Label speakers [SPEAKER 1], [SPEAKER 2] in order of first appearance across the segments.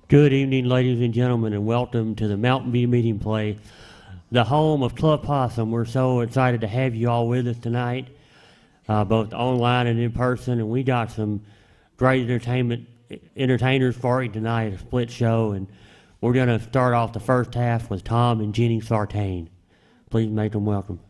[SPEAKER 1] Good evening, ladies and gentlemen, and welcome to the Mountain View Meeting Place, the home of Club Possum. We're so excited to have you all with us tonight, both online and in person, and we got some great entertainers for you tonight, a split show, and we're going to start off the first half with Tom and Jenny Sartain. Please make them welcome.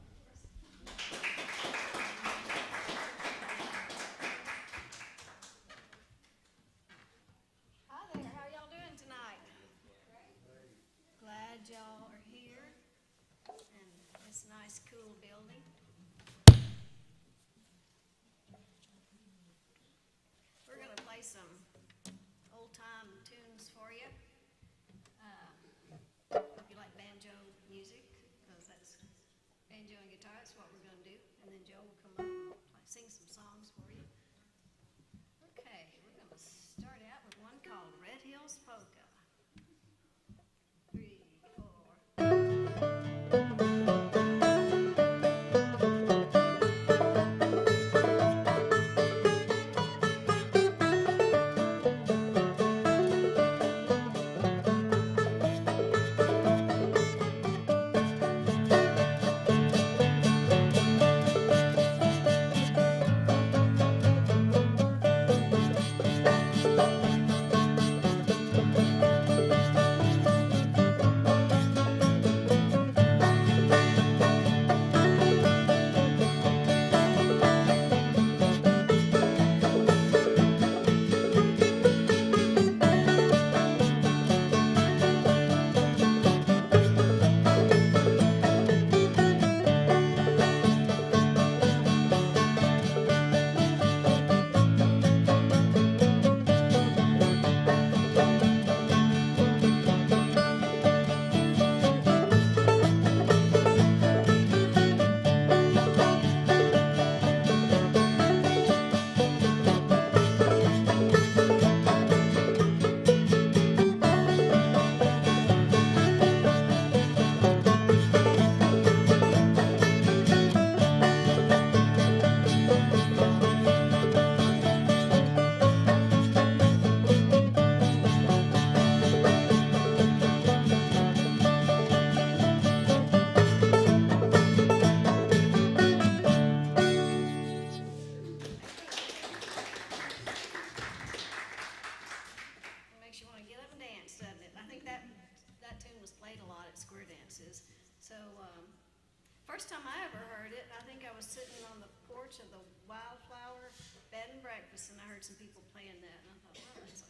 [SPEAKER 2] First time I ever heard it, I think I was sitting on the porch of the Wildflower Bed and Breakfast, and I heard some people playing that, and I thought, wow, that's a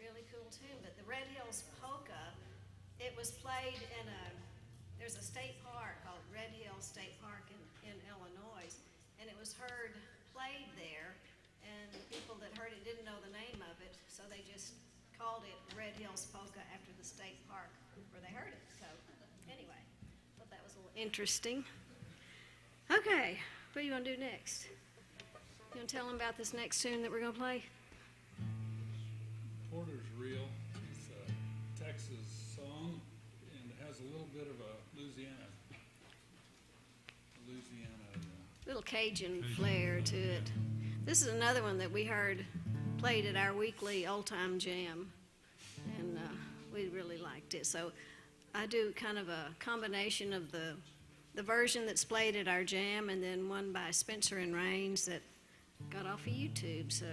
[SPEAKER 2] really cool tune. But the Red Hills Polka, it was played in there's a state park called Red Hills State Park in Illinois, and it was played there, and the people that heard it didn't know the name of it, so they just called it Red Hills Polka after the state park where they heard it. So anyway, thought that was a little interesting. Okay, what do you want to do next? You want to tell them about this next tune that we're going to play?
[SPEAKER 3] Porter's Reel. It's a Texas song, and it has a little bit of a Louisiana
[SPEAKER 2] little Cajun flair to it. This is another one that we heard played at our weekly old time jam, and we really liked it. So I do kind of a combination of the version that's played at our jam, and then one by Spencer and Rains that got off of YouTube. So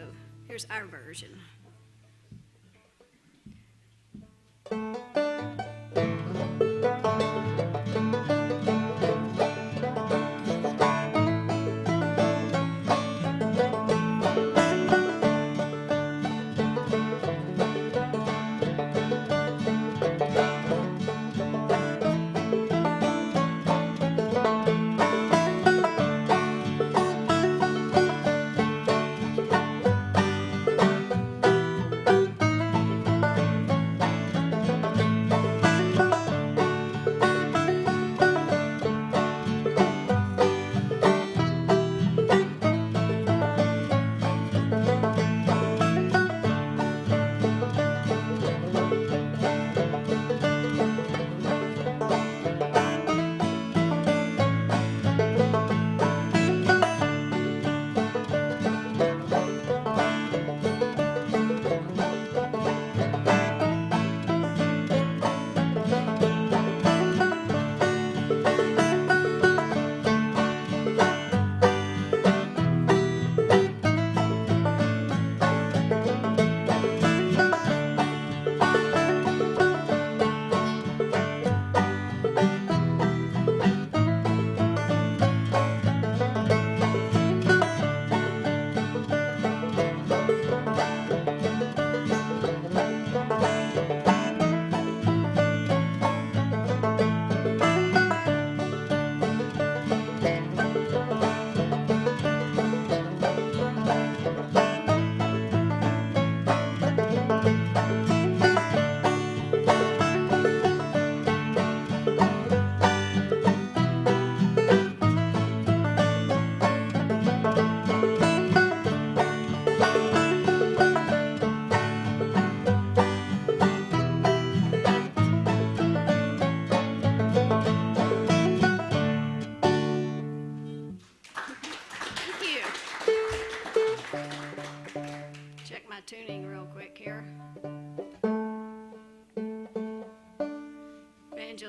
[SPEAKER 2] here's our version.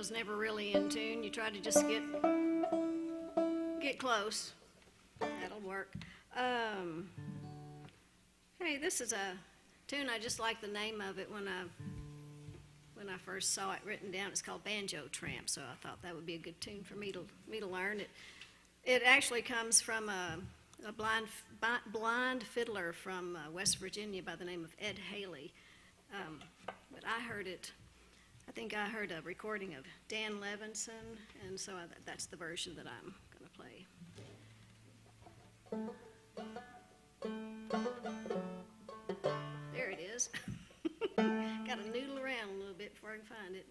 [SPEAKER 2] banjo's never really in tune. You try to just get close. That'll work. Hey, this is a tune. I just like the name of it when I first saw it written down. It's called Banjo Tramp, so I thought that would be a good tune for me to learn. It actually comes from a blind fiddler from West Virginia by the name of Ed Haley. But I think I heard a recording of Dan Levinson, and so that's the version that I'm going to play. There it is. Got to noodle around a little bit before I can find it.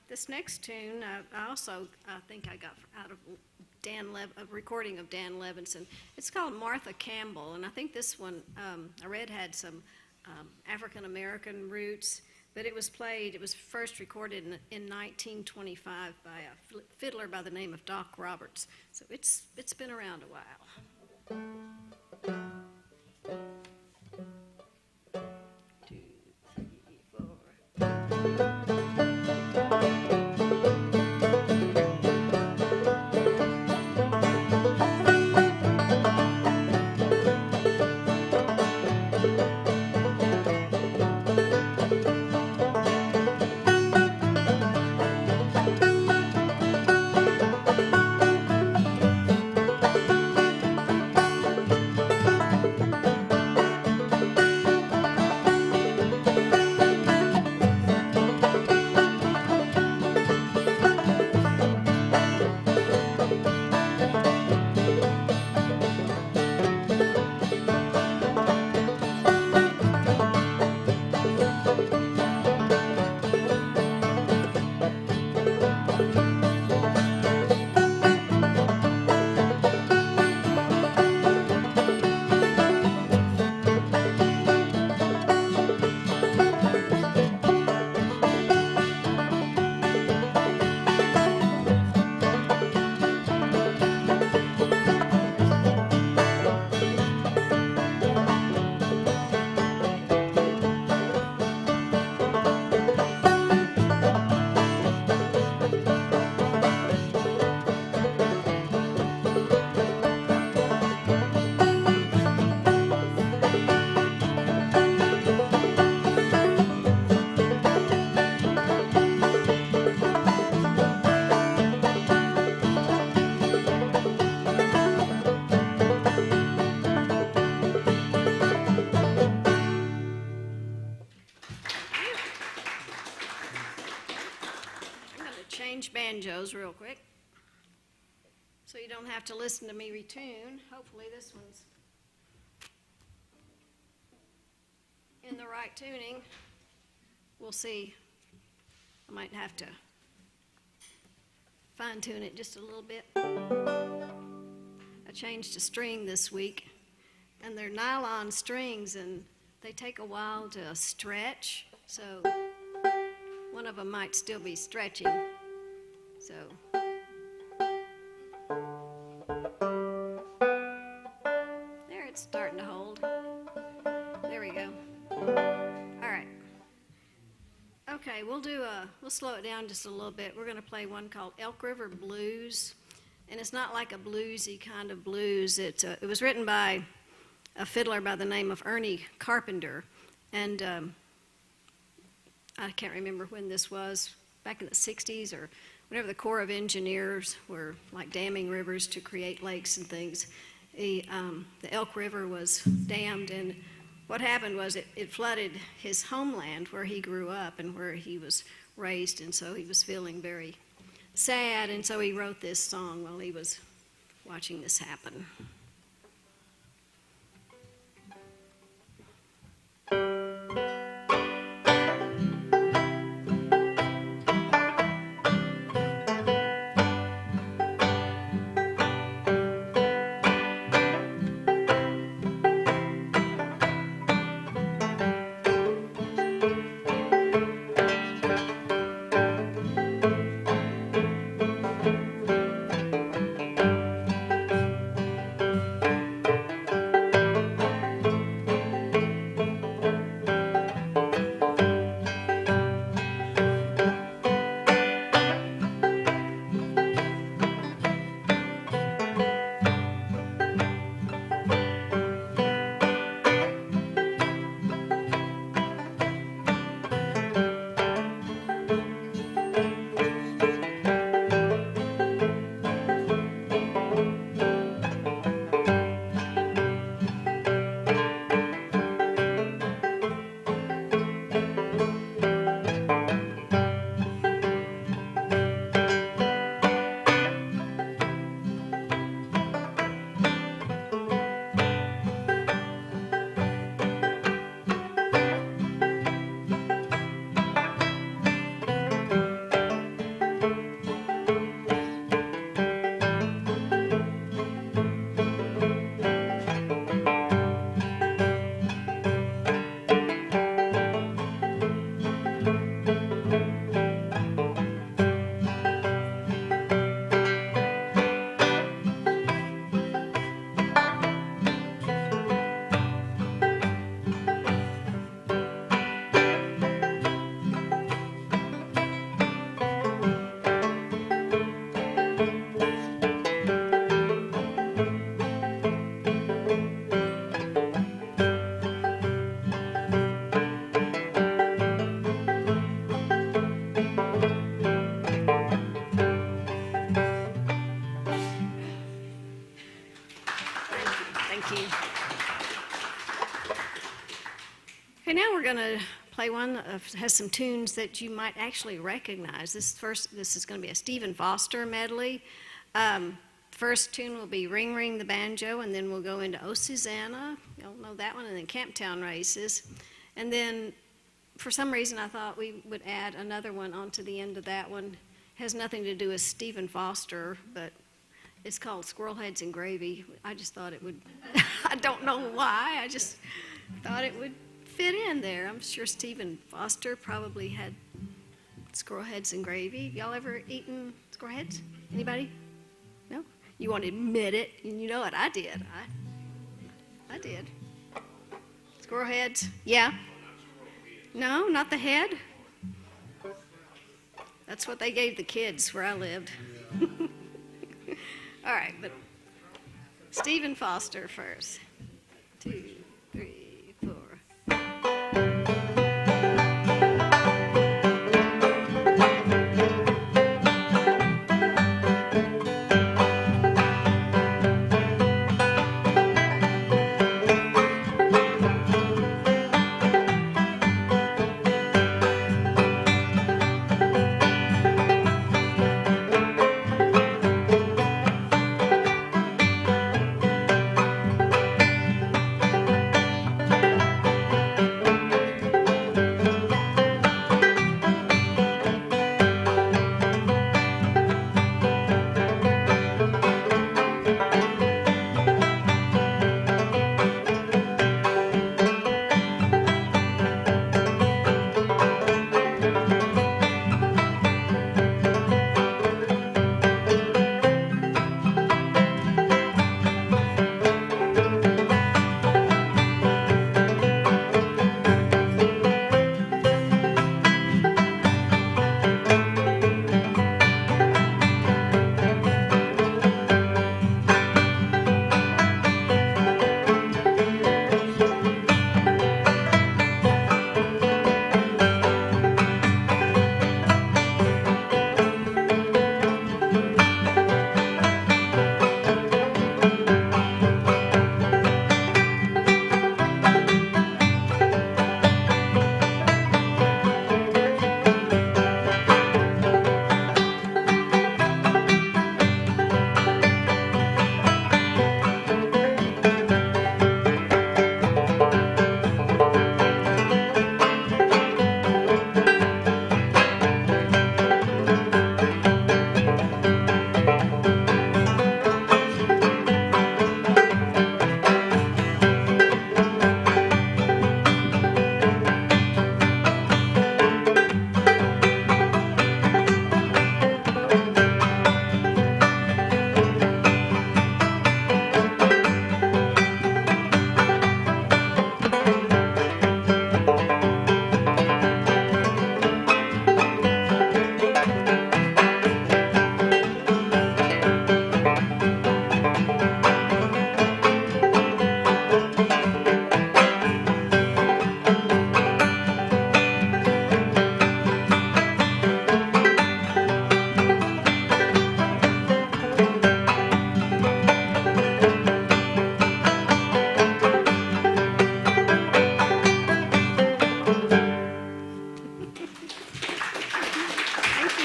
[SPEAKER 2] This next tune, I think I got out of a recording of Dan Levinson. It's called Martha Campbell, and I think this one, I read had some African-American roots, but it was first recorded in 1925 by a fiddler by the name of Doc Roberts. So it's been around a while. 2, 3, 4. change banjos real quick, so you don't have to listen to me retune. Hopefully this one's in the right tuning. We'll see. I might have to fine tune it just a little bit. I changed a string this week, and they're nylon strings, and they take a while to stretch, so one of them might still be stretching. So there, it's starting to hold. There we go. All right. Okay, we'll slow it down just a little bit. We're going to play one called Elk River Blues, and it's not like a bluesy kind of blues. It was written by a fiddler by the name of Ernie Carpenter, and I can't remember when this was, back in the 60s or whenever the Corps of Engineers were like damming rivers to create lakes and things. The Elk River was dammed, and what happened was it flooded his homeland where he grew up and where he was raised, and so he was feeling very sad, and so he wrote this song while he was watching this happen. Okay, now we're going to play one that has some tunes that you might actually recognize. This is going to be a Stephen Foster medley. First tune will be Ring Ring the Banjo, and then we'll go into Oh Susanna. You'll know that one, and then Camptown Races. And then for some reason I thought we would add another one onto the end of that one. Has nothing to do with Stephen Foster, but it's called Squirrel Heads and Gravy. I just thought it would, I don't know why, I just thought it would fit in there. I'm sure Stephen Foster probably had squirrel heads and gravy. Y'all ever eaten squirrel heads? Anybody? No? You won't admit it, and you know what? I did. I did. Squirrel heads? Yeah? No, not the head? That's what they gave the kids where I lived. All right, but Stephen Foster first. 2, 3, 4.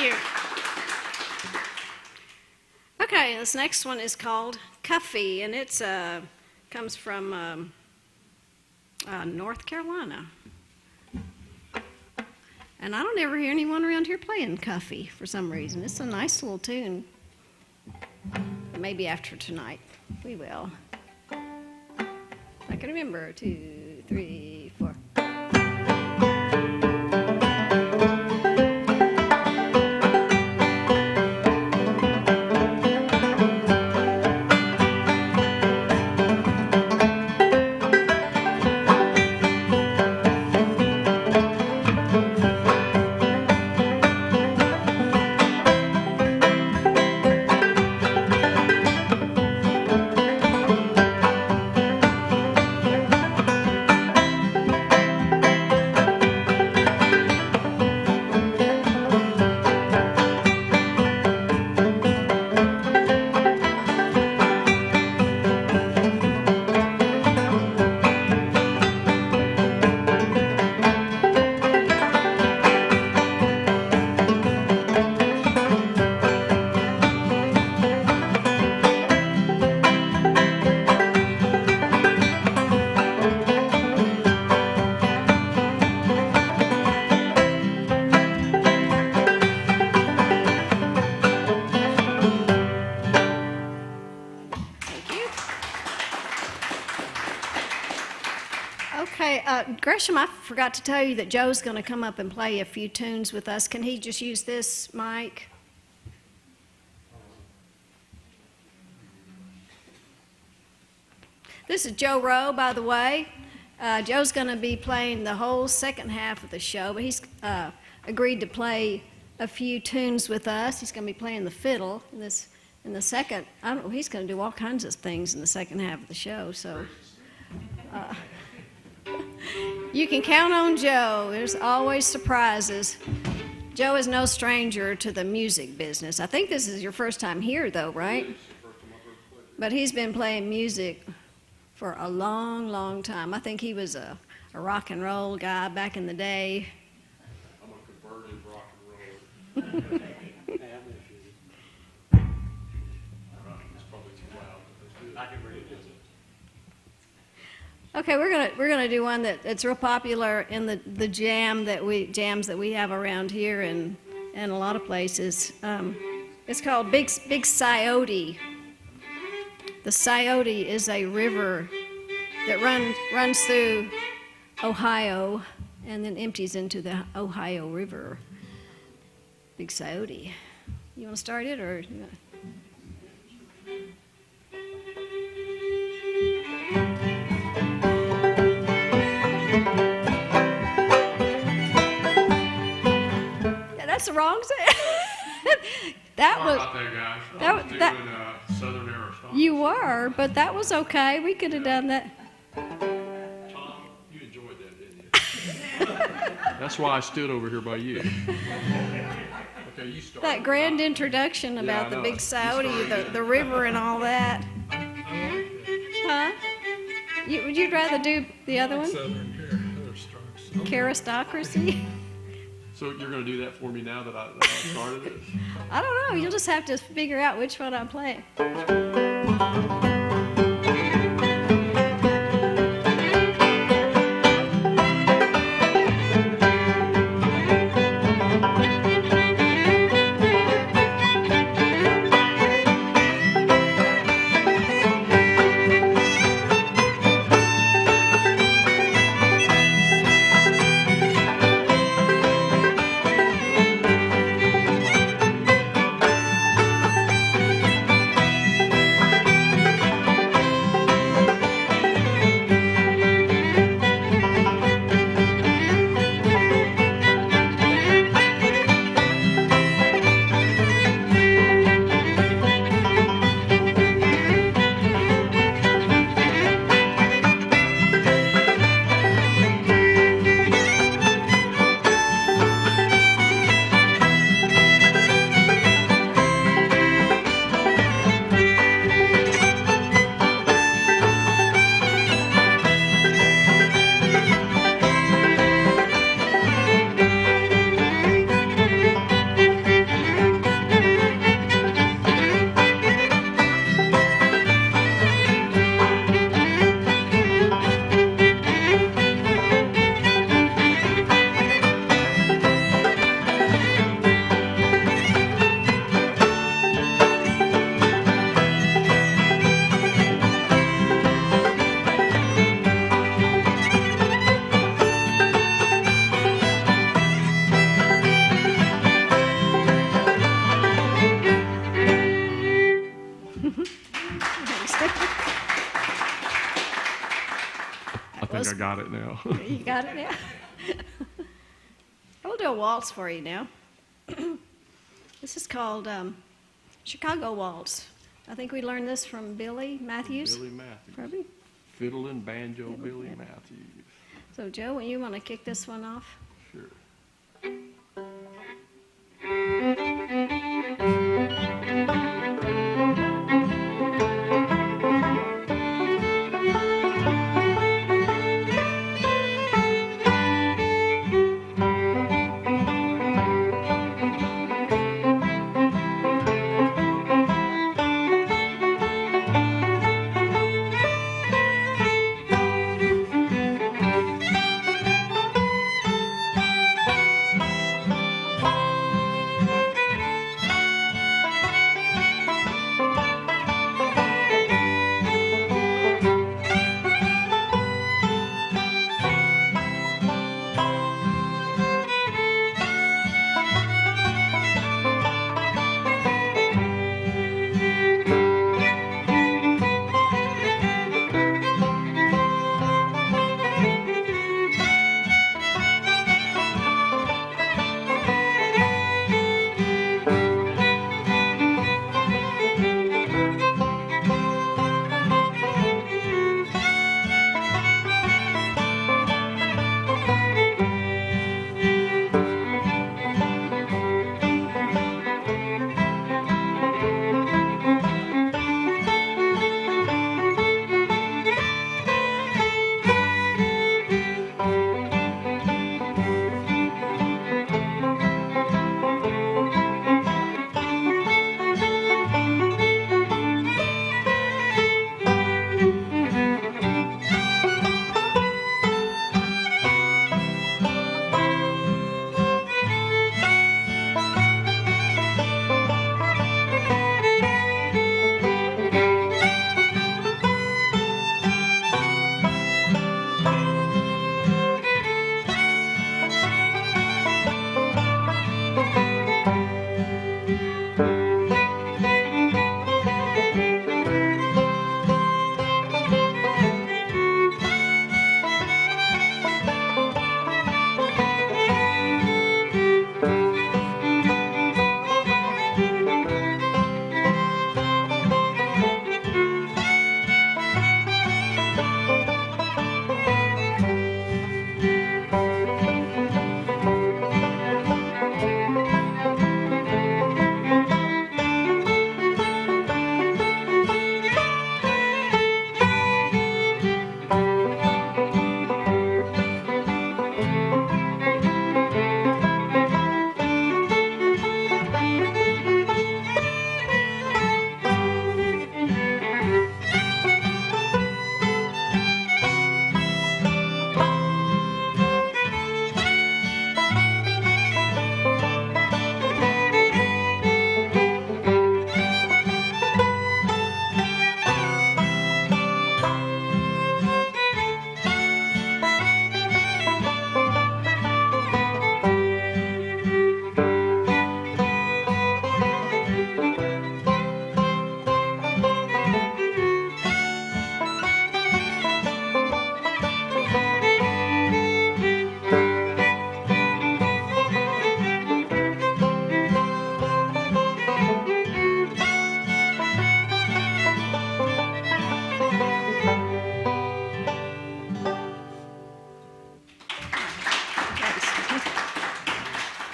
[SPEAKER 2] you. Okay, this next one is called Cuffy, and it's comes from North Carolina. And I don't ever hear anyone around here playing Cuffy for some reason. It's a nice little tune. Maybe after tonight, we will. I can remember 2, 3, 4. Okay, Gresham, I forgot to tell you that Joe's going to come up and play a few tunes with us. Can he just use this mic? This is Joe Rowe, by the way. Joe's going to be playing the whole second half of the show, but he's agreed to play a few tunes with us. He's going to be playing the fiddle in the second. I don't know. He's going to do all kinds of things in the second half of the show. So. You can count on Joe. There's always surprises. Joe is no stranger to the music business. I think this is your first time here, though, right? But he's been playing music for a long, long time. I think he was a rock and roll guy back in the day.
[SPEAKER 3] I'm a converted rock and roller. It's probably too loud, but that's good. I can read it.
[SPEAKER 2] Okay, we're gonna do one that's real popular in the jams that we have around here and a lot of places. It's called Big Sciote. The Sciote is a river that runs through Ohio and then empties into the Ohio River. Big Sciote. You want to start it or? That's the wrong thing. That
[SPEAKER 3] Sorry
[SPEAKER 2] was.
[SPEAKER 3] about that, guys.
[SPEAKER 2] that
[SPEAKER 3] I
[SPEAKER 2] was-
[SPEAKER 3] was
[SPEAKER 2] that-
[SPEAKER 3] doing Southern Aristotle.
[SPEAKER 2] You were, but that was okay. We could have done that.
[SPEAKER 3] Tom, you enjoyed that, didn't you? That's why I stood over here by you. Okay, you start.
[SPEAKER 2] That grand introduction
[SPEAKER 3] Yeah,
[SPEAKER 2] about
[SPEAKER 3] I
[SPEAKER 2] the
[SPEAKER 3] know.
[SPEAKER 2] Big
[SPEAKER 3] You
[SPEAKER 2] Saudi,
[SPEAKER 3] started
[SPEAKER 2] the river and all that.
[SPEAKER 3] I like that.
[SPEAKER 2] Huh? Would you rather do the other one?
[SPEAKER 3] Southern Aristotle.
[SPEAKER 2] Aristocracy?
[SPEAKER 3] So you're going to do that for me now that I started it?
[SPEAKER 2] I don't know. You'll just have to figure out which one I'm playing.
[SPEAKER 3] got it now.
[SPEAKER 2] You got it now? I'll do a waltz for you now. This is called Chicago Waltz. I think we learned this from Billy Matthews.
[SPEAKER 3] Billy Matthews.
[SPEAKER 2] Probably.
[SPEAKER 3] Fiddle and banjo, Billy Matthews.
[SPEAKER 2] So, Joe, you want to kick this one off?
[SPEAKER 3] Sure.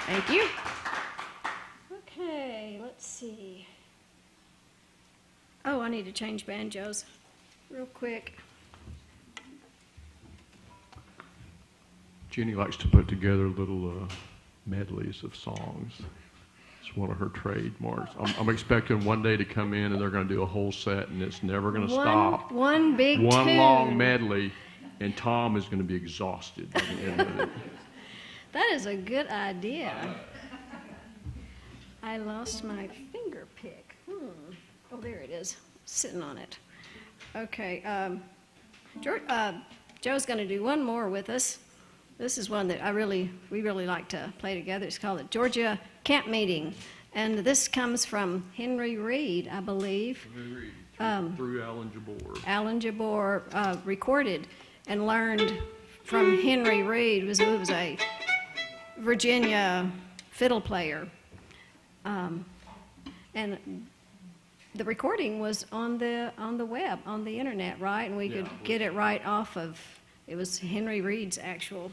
[SPEAKER 2] Thank you. Okay, let's see. Oh, I need to change banjos real quick.
[SPEAKER 3] Jenny likes to put together little medleys of songs. It's one of her trademarks. I'm expecting one day to come in and they're going to do a whole set and it's never going to stop.
[SPEAKER 2] One big
[SPEAKER 3] One
[SPEAKER 2] tune.
[SPEAKER 3] long medley, and Tom is going to be exhausted by the end of it.
[SPEAKER 2] That is a good idea. I lost my finger pick. Oh, there it is, sitting on it. Okay, Joe's going to do one more with us. This is one that we really like to play together. It's called the Georgia Camp Meeting. And this comes from Henry Reed, I believe.
[SPEAKER 3] Henry Reed, through Alan Jabor.
[SPEAKER 2] Alan Jabor recorded and learned from Henry Reed, who was a Virginia fiddle player. And the recording was on the web, on the internet, right? And we could get it right off of, it was Henry Reed's actual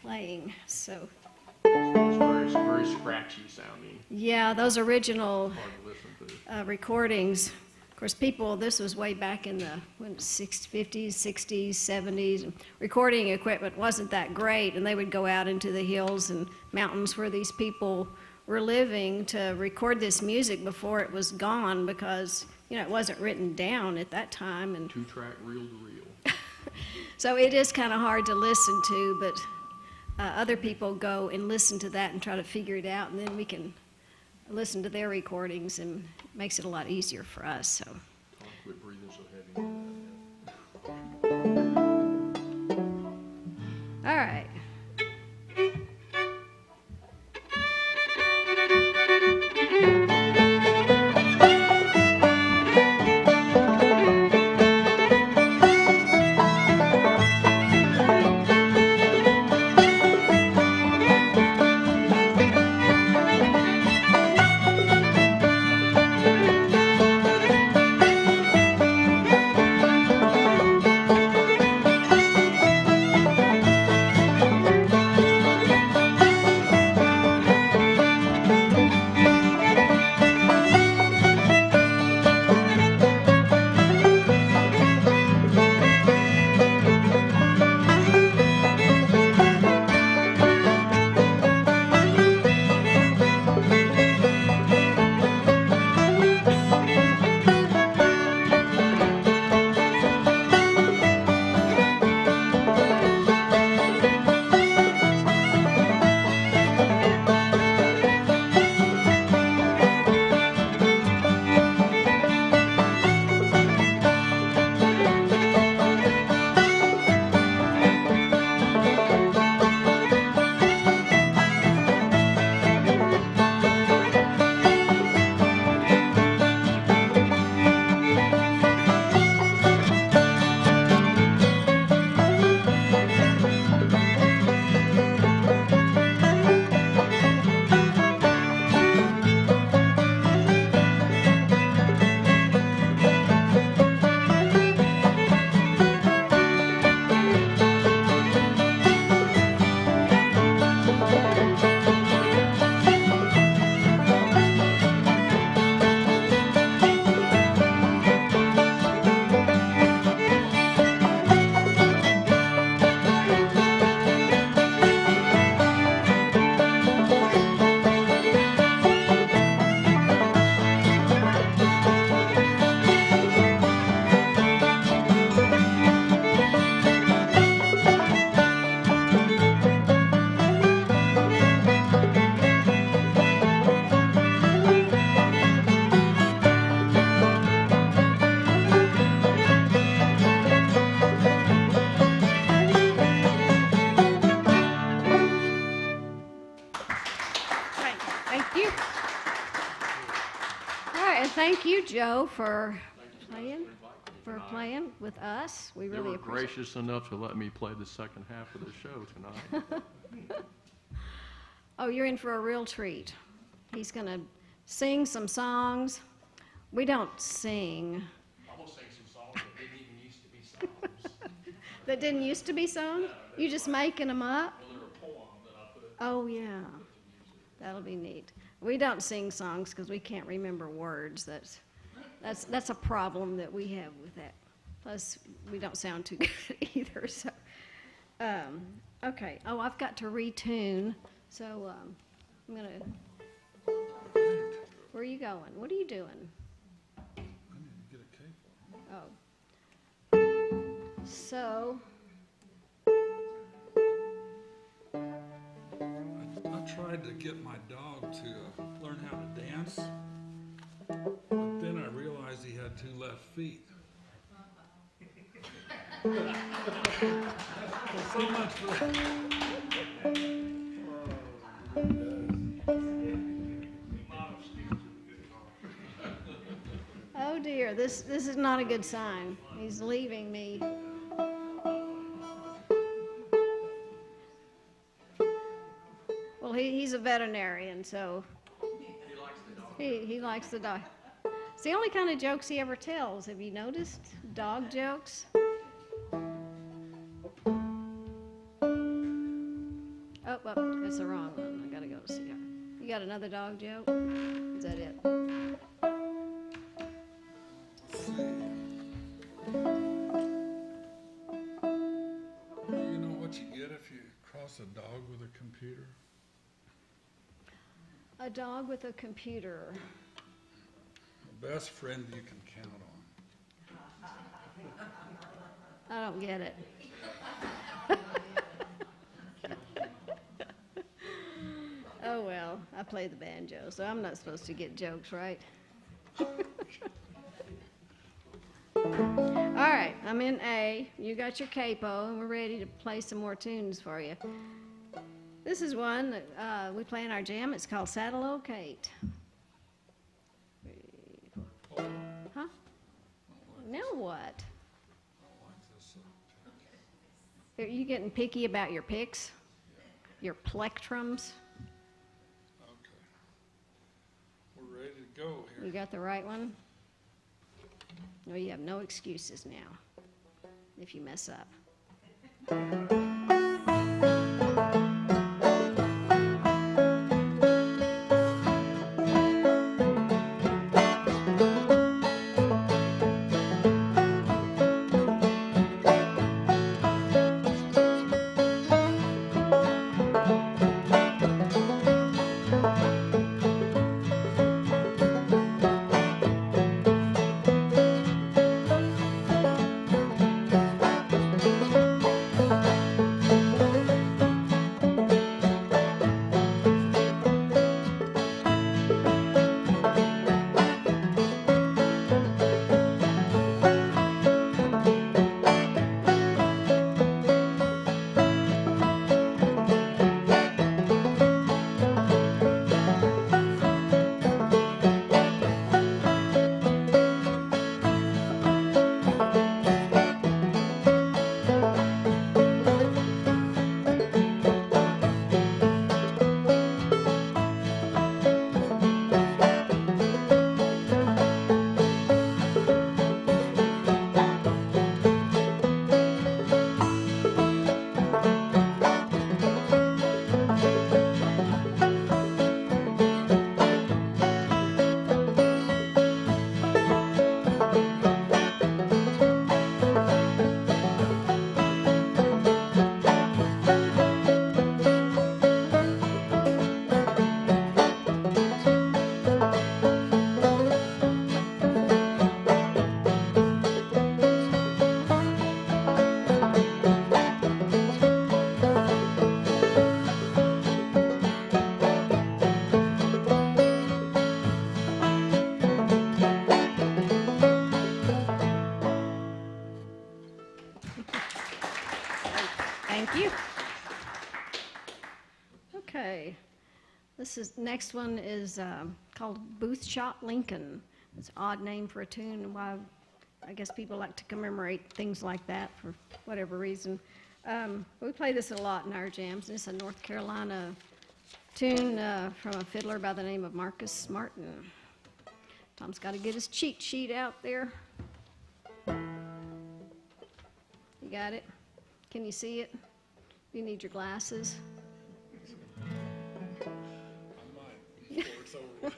[SPEAKER 2] playing, so.
[SPEAKER 3] It's very, very scratchy sounding.
[SPEAKER 2] Yeah, those original
[SPEAKER 3] Hard to listen to.
[SPEAKER 2] recordings, of course, this was way back in the 50s, 60s, 70s. Recording equipment wasn't that great, and they would go out into the hills and mountains where these people were living to record this music before it was gone, because, you know, it wasn't written down at that time. And
[SPEAKER 3] 2-track reel to reel.
[SPEAKER 2] so it is kind of hard to listen to, but other people go and listen to that and try to figure it out, and then we can listen to their recordings, and it makes it a lot easier for us. So.
[SPEAKER 3] Quit breathing so heavy.
[SPEAKER 2] All right. Thank you, Joe, for playing with us. We really appreciate it.
[SPEAKER 3] They were gracious enough to let me play the second half of the show tonight.
[SPEAKER 2] Oh, you're in for a real treat. He's going to sing some songs. We don't sing.
[SPEAKER 3] I'm going to sing some songs that didn't even used to be songs.
[SPEAKER 2] That didn't used to be sung? You just making them up?
[SPEAKER 3] Well, they're a poem that I put.
[SPEAKER 2] Oh, yeah. That'll be neat. We don't sing songs because we can't remember words. That's a problem that we have with that. Plus, we don't sound too good either. So, okay. Oh, I've got to retune. So I'm gonna. Where are you going? What are you doing?
[SPEAKER 4] I need to get a cake.
[SPEAKER 2] Oh. So.
[SPEAKER 4] I tried to get my dog to learn how to dance, but then I realized he had 2 left feet. So much for
[SPEAKER 2] Oh dear, this is not a good sign. He's leaving me. he's a veterinarian, so he likes the dog. It's the only kind of jokes he ever tells. Have you noticed? Dog jokes. Oh, well, that's the wrong one. I gotta go see her. You got another dog joke? Is that it?
[SPEAKER 4] Let's see. You know what you get if you cross a dog with a computer?
[SPEAKER 2] A dog with a computer.
[SPEAKER 4] The best friend you can count on.
[SPEAKER 2] I don't get it. Oh, well, I play the banjo, so I'm not supposed to get jokes, right? All right, I'm in A. You got your capo, and we're ready to play some more tunes for you. This is one that we play in our jam. It's called Saddle Old Kate. Huh? Now what? Are you getting picky about your picks? Your plectrums?
[SPEAKER 4] Okay. We're ready to go here.
[SPEAKER 2] You got the right one? No, you have no excuses now if you mess up. Thank you. Okay. Next one is called Booth Shot Lincoln. It's an odd name for a tune. Why? I guess people like to commemorate things like that for whatever reason. We play this a lot in our jams. It's a North Carolina tune from a fiddler by the name of Marcus Martin. Tom's got to get his cheat sheet out there. You got it? Can you see it? You need your glasses.
[SPEAKER 4] I might before it's over.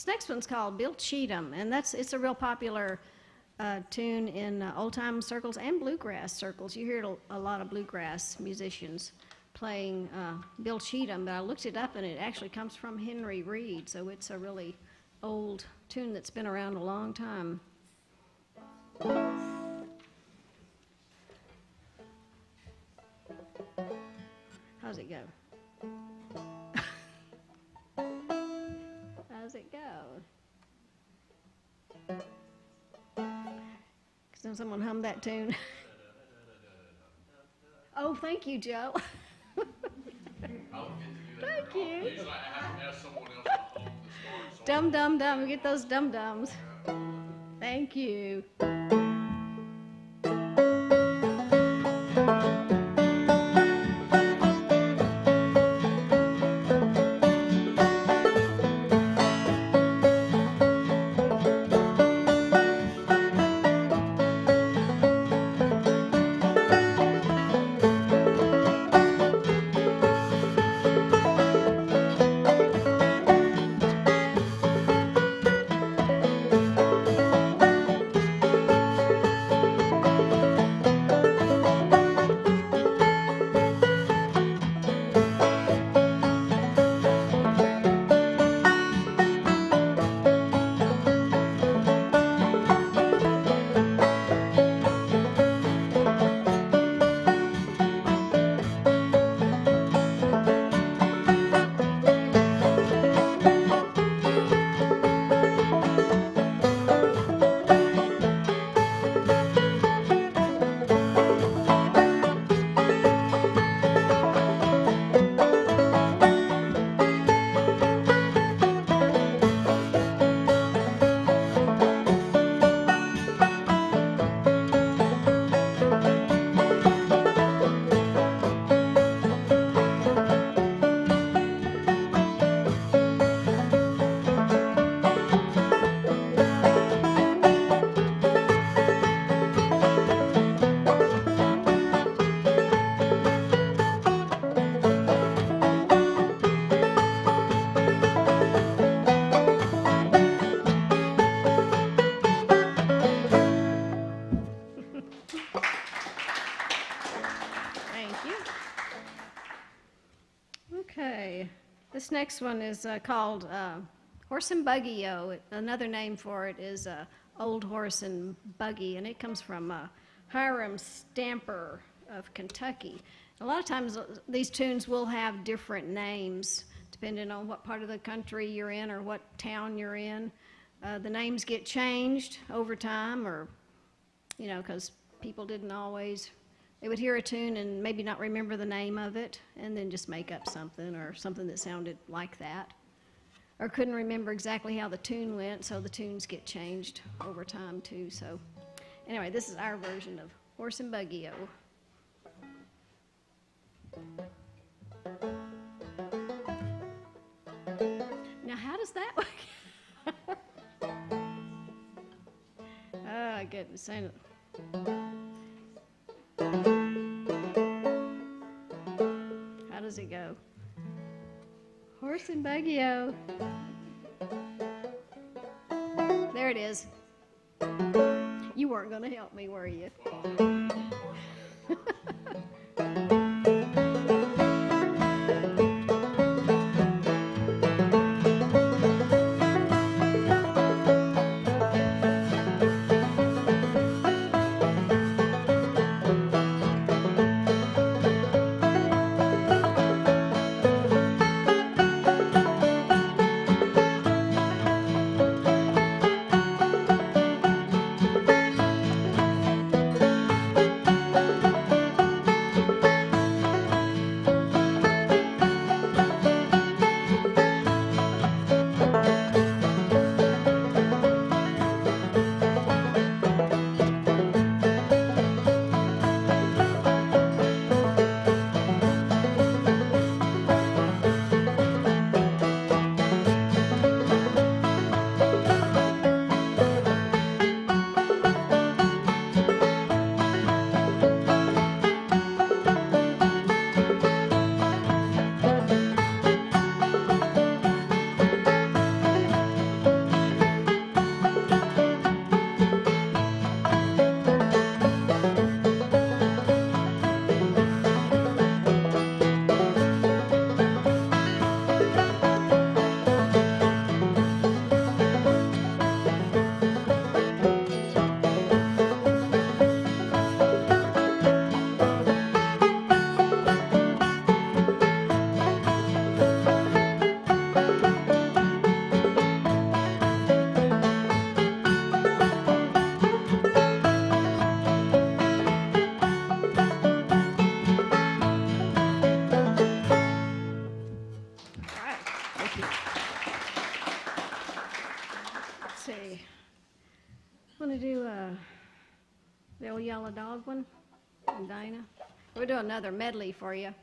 [SPEAKER 2] next one's called Bill Cheatham, and it's a real popular tune in old-time circles and bluegrass circles. You hear a lot of bluegrass musicians playing Bill Cheatham, but I looked it up, and it actually comes from Henry Reed, so it's a really old tune that's been around a long time. How's it go? How's it go? Can someone hum that tune? Oh, thank you, Joe. Thank you.
[SPEAKER 3] Usually I have to ask someone else to hold the start.
[SPEAKER 2] Dum dum dum. Get those dum dums. Thank you. This next one is called Horse and Buggy-O. Another name for it is Old Horse and Buggy, and it comes from Hiram Stamper of Kentucky. A lot of times these tunes will have different names depending on what part of the country you're in or what town you're in. The names get changed over time, or, you know, because people didn't always, they would hear a tune and maybe not remember the name of it and then just make up something or something that sounded like that. Or couldn't remember exactly how the tune went, so the tunes get changed over time too. So anyway, this is our version of Horse and Buggy-O. Now how does that work? Oh, goodness, saying it. How does it go? Horse and Buggy-O. There it is. You weren't going to help me, were you? The old yellow dog one from Dinah. We'll do another medley for you.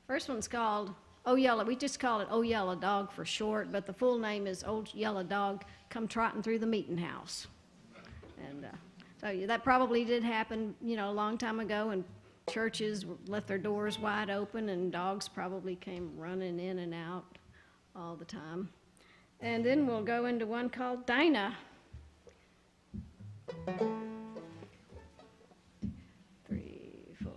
[SPEAKER 2] First one's called Oh Yellow. We just call it Oh Yellow Dog for short, but the full name is Old Yellow Dog Come Trotting Through the Meeting House. And so that probably did happen, you know, a long time ago, and churches left their doors wide open, and dogs probably came running in and out all the time. And then we'll go into one called Dinah. 3, 4.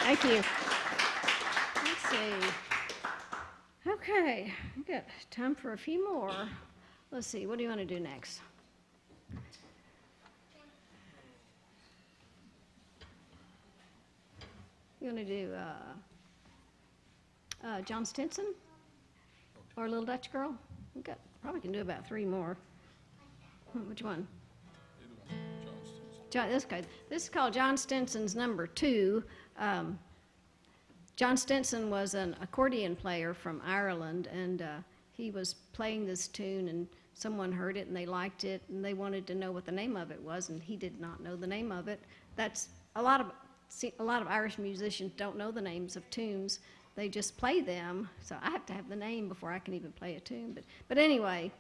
[SPEAKER 2] Thank you. Let's see. Okay, we got time for a few more. Let's see, what do you want to do next? You want to do John Stinson or Little Dutch Girl? We got probably can do about 3 more. Which one? This is called John Stinson's number 2. John Stinson was an accordion player from Ireland, and he was playing this tune, and someone heard it and they liked it, and they wanted to know what the name of it was, and he did not know the name of it. That's a lot of Irish musicians don't know the names of tunes. They just play them, so I have to have the name before I can even play a tune. But anyway,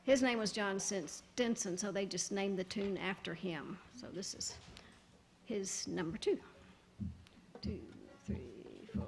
[SPEAKER 2] his name was John Stinson, so they just named the tune after him. So this is his number 2. 2, 3, 4.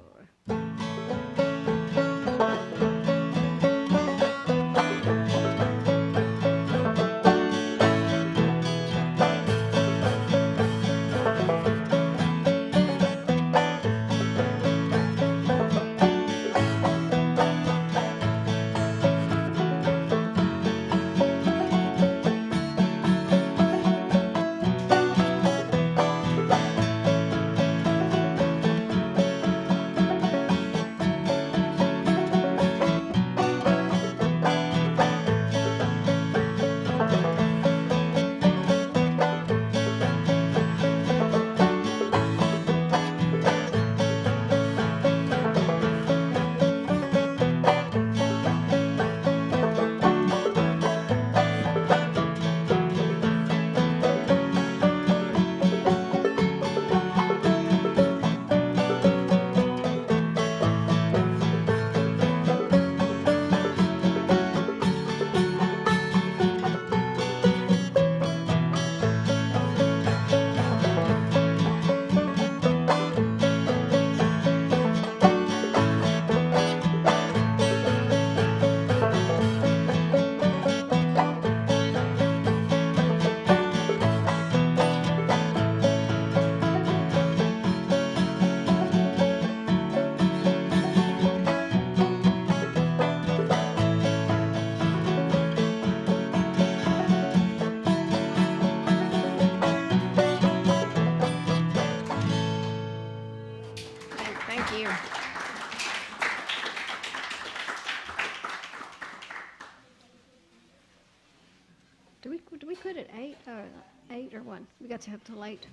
[SPEAKER 2] quit at 8 or 8 or 1? We got to have till 8?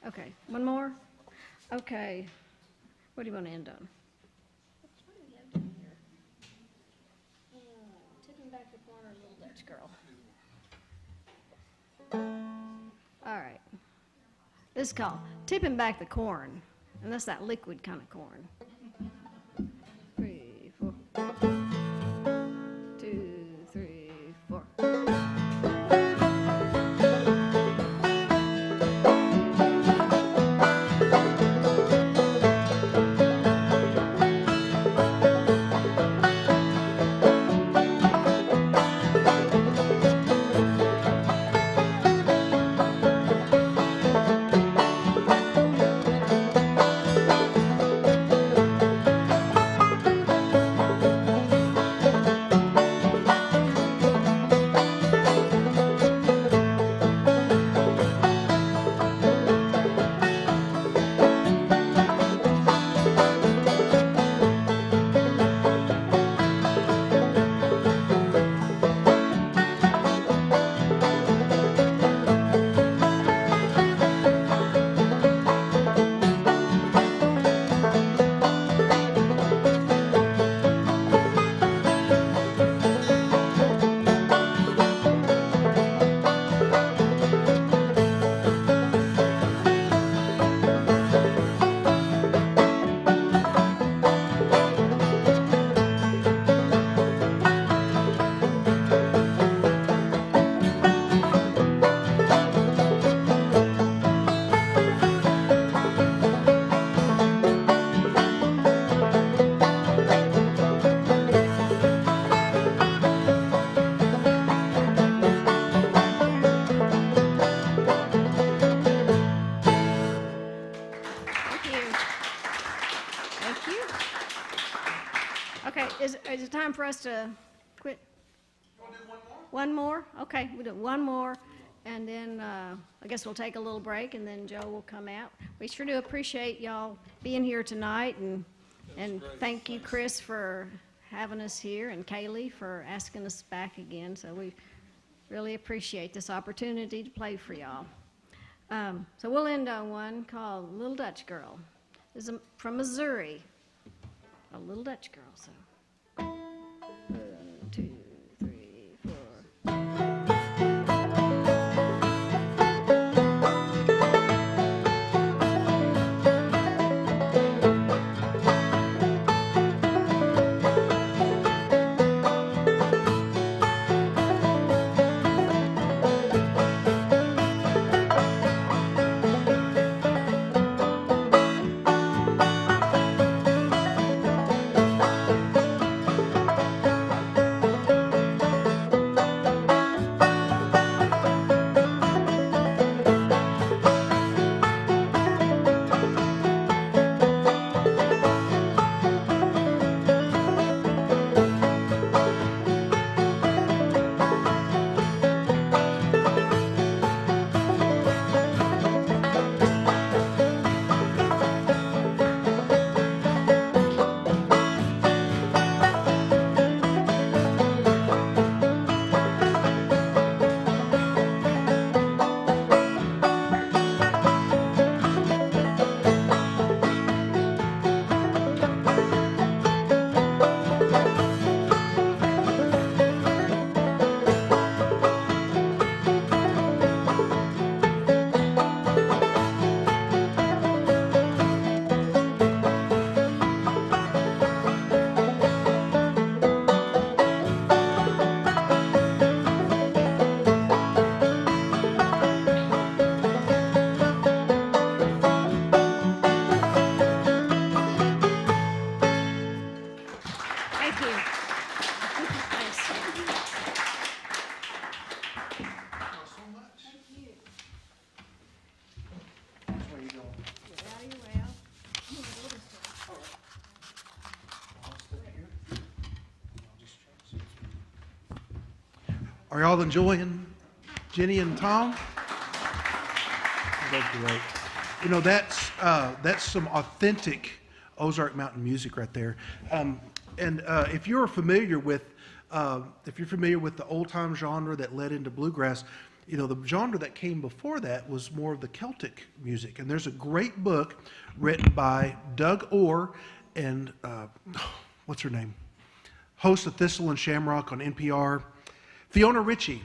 [SPEAKER 2] Okay, one more? Okay. What do you want to end on? What do we have down here? Tipping back the corner, little Dutch girl. All right. This is called tipping back the corn, and that's that liquid kind of corn. 3, 4. 2, 3, 4. Is it time for us to quit?
[SPEAKER 4] You want to do one more?
[SPEAKER 2] One more? Okay, we'll do one more, and then I guess we'll take a little break, and then Joe will come out. We sure do appreciate y'all being here tonight, and thank you, Chris, for having us here, and Kaylee for asking us back again. So we really appreciate this opportunity to play for y'all. So we'll end on one called Little Dutch Girl. This is from Missouri, a little Dutch girl, so. 1, 2, 3, 4.
[SPEAKER 5] Are y'all enjoying Jenny and Tom?
[SPEAKER 1] That's great.
[SPEAKER 5] You know, that's some authentic Ozark Mountain music right there. If you're familiar with the old time genre that led into bluegrass, you know, the genre that came before that was more of the Celtic music. And there's a great book written by Doug Orr and, what's her name? Host of Thistle and Shamrock on NPR, Fiona Ritchie.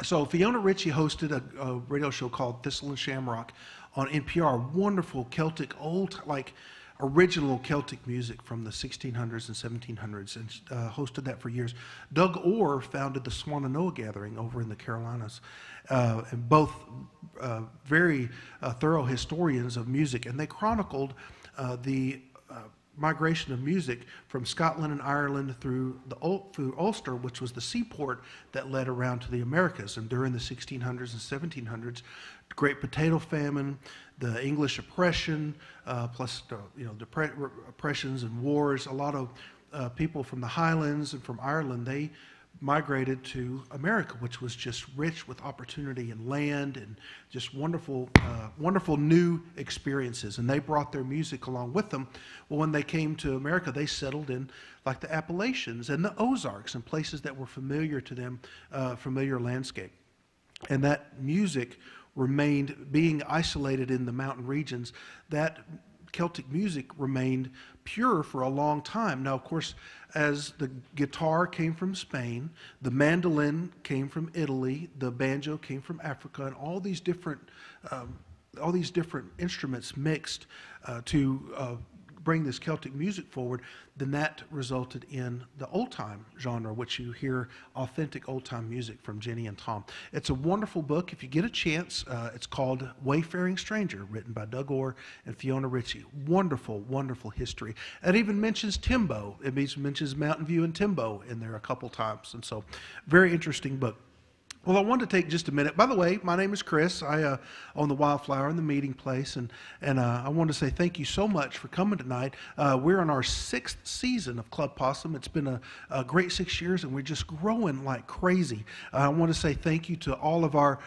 [SPEAKER 5] So Fiona Ritchie hosted a radio show called Thistle and Shamrock on NPR. Wonderful Celtic, old, like original Celtic music from the 1600s and 1700s, and hosted that for years. Doug Orr founded the Swannanoa Gathering over in the Carolinas, and both very thorough historians of music, and they chronicled the migration of music from Scotland and Ireland through Ulster, which was the seaport that led around to the Americas. And during the 1600s and 1700s, the Great Potato Famine, the English oppression, plus oppressions and wars, a lot of people from the Highlands and from Ireland, they migrated to America, which was just rich with opportunity and land and just wonderful, wonderful new experiences. And they brought their music along with them. Well, when they came to America, they settled in like the Appalachians and the Ozarks and places that were familiar to them, familiar landscape. And that music remained, being isolated in the mountain regions, that Celtic music remained pure for a long time. Now, of course, as the guitar came from Spain, the mandolin came from Italy, the banjo came from Africa, and all these different instruments mixed to bring this Celtic music forward, then that resulted in the old-time genre, which you hear authentic old-time music from Jenny and Tom. It's a wonderful book. If you get a chance, it's called Wayfaring Stranger, written by Doug Orr and Fiona Ritchie. Wonderful, wonderful history. It even mentions Timbo. It mentions Mountain View and Timbo in there a couple times, and so very interesting book. Well, I wanted to take just a minute. By the way, my name is Chris. I own the Wildflower and the Meeting Place, and I want to say thank you so much for coming tonight. We're in our 6th season of Club Possum. It's been a great 6 years, and we're just growing like crazy. I want to say thank you to all of our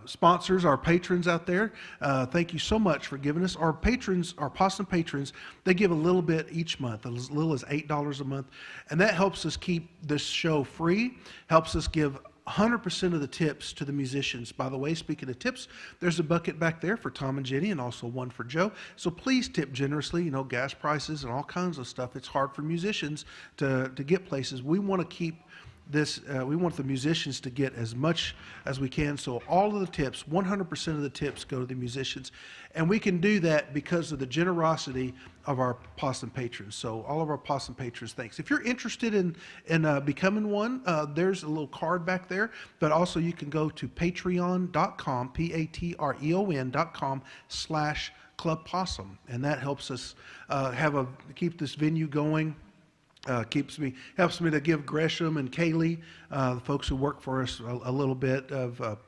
[SPEAKER 5] sponsors, our patrons out there. Thank you so much for giving us. Our patrons, our Possum patrons, they give a little bit each month, as little as $8 a month, and that helps us keep this show free. Helps us give 100% of the tips to the musicians. By the way, speaking of tips, there's a bucket back there for Tom and Jenny and also one for Joe. So please tip generously. You know, gas prices and all kinds of stuff. It's hard for musicians to get places. We want to keep this, we want the musicians to get as much as we can. So all of the tips, 100% of the tips go to the musicians. And we can do that because of the generosity of our Possum patrons. So all of our Possum patrons, thanks. If you're interested in becoming one, there's a little card back there. But also you can go to patreon.com, patreon.com/Club Possum. And that helps us keep this venue going. Helps me to give Gresham and Kaylee, the folks who work for us, a little bit of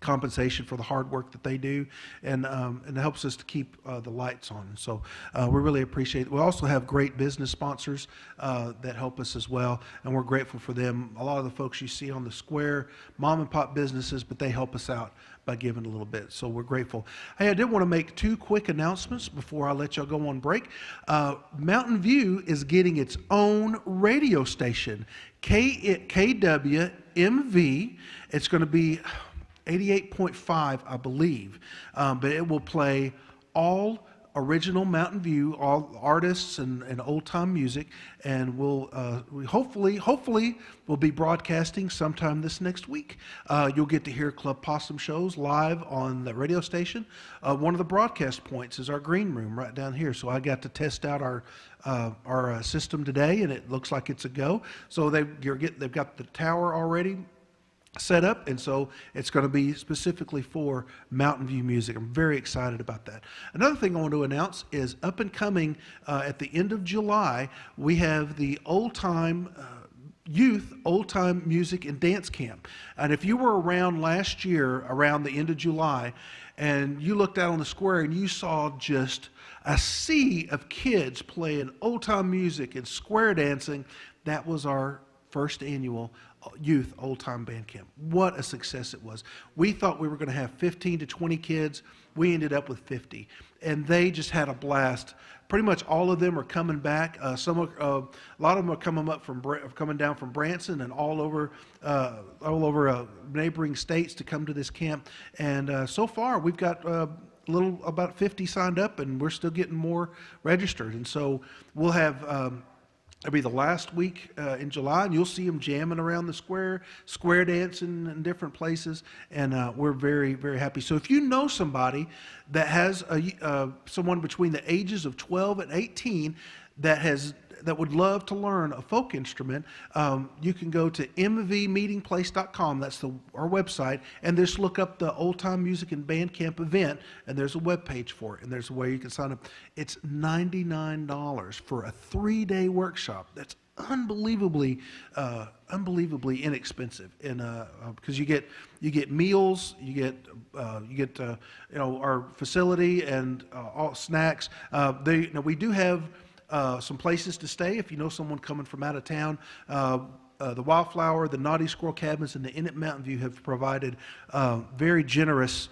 [SPEAKER 5] compensation for the hard work that they do, and it helps us to keep the lights on. So we really appreciate it. We also have great business sponsors that help us as well, and we're grateful for them. A lot of the folks you see on the square, mom and pop businesses, but they help us out by giving a little bit. So we're grateful. Hey, I did want to make 2 quick announcements before I let y'all go on break. Mountain View is getting its own radio station, KWMV. It's going to be 88.5, I believe, but it will play all original Mountain View, all artists and old-time music, and we hopefully we'll be broadcasting sometime this next week. You'll get to hear Club Possum shows live on the radio station. One of the broadcast points is our green room right down here, so I got to test out our system today, and it looks like it's a go. So they've got the tower already set up, and so it's going to be specifically for Mountain View music. I'm very excited about that. Another thing I want to announce is up and coming at the end of July, we have the old-time youth old-time music and dance camp. And if you were around last year around the end of July and you looked out on the square and you saw just a sea of kids playing old-time music and square dancing, that was our first annual youth old time band camp. What a success it was. We thought we were going to have 15 to 20 kids. We ended up with 50, and they just had a blast. Pretty much all of them are coming back. A lot of them are coming down from Branson and all over neighboring states to come to this camp. And so far, we've got about 50 signed up, and we're still getting more registered. And so we'll have. It'll be the last week in July, and you'll see them jamming around the square dancing in different places, and we're very, very happy. So if you know somebody that has someone between the ages of 12 and 18 that would love to learn a folk instrument, you can go to mvmeetingplace.com. That's our website, and just look up the Old Time Music and Band Camp event, and there's a web page for it, and there's a way you can sign up. It's $99 for a 3-day workshop. That's unbelievably inexpensive, and because you get meals, you get our facility and all snacks. We do have some places to stay if you know someone coming from out of town. The Wildflower, the Naughty Squirrel Cabins, and the Inn at Mountain View have provided very generous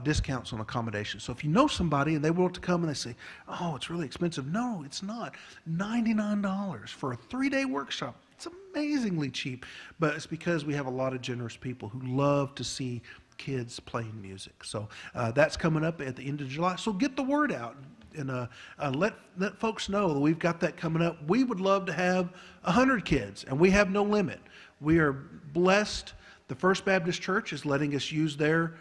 [SPEAKER 5] discounts on accommodations. So if you know somebody and they want to come and they say, oh, it's really expensive. No, it's not. $99 for a 3-day workshop. It's amazingly cheap, but it's because we have a lot of generous people who love to see kids playing music. So that's coming up at the end of July. So get the word out. And let folks know that we've got that coming up. We would love to have 100 kids, and we have no limit. We are blessed. The First Baptist Church is letting us use their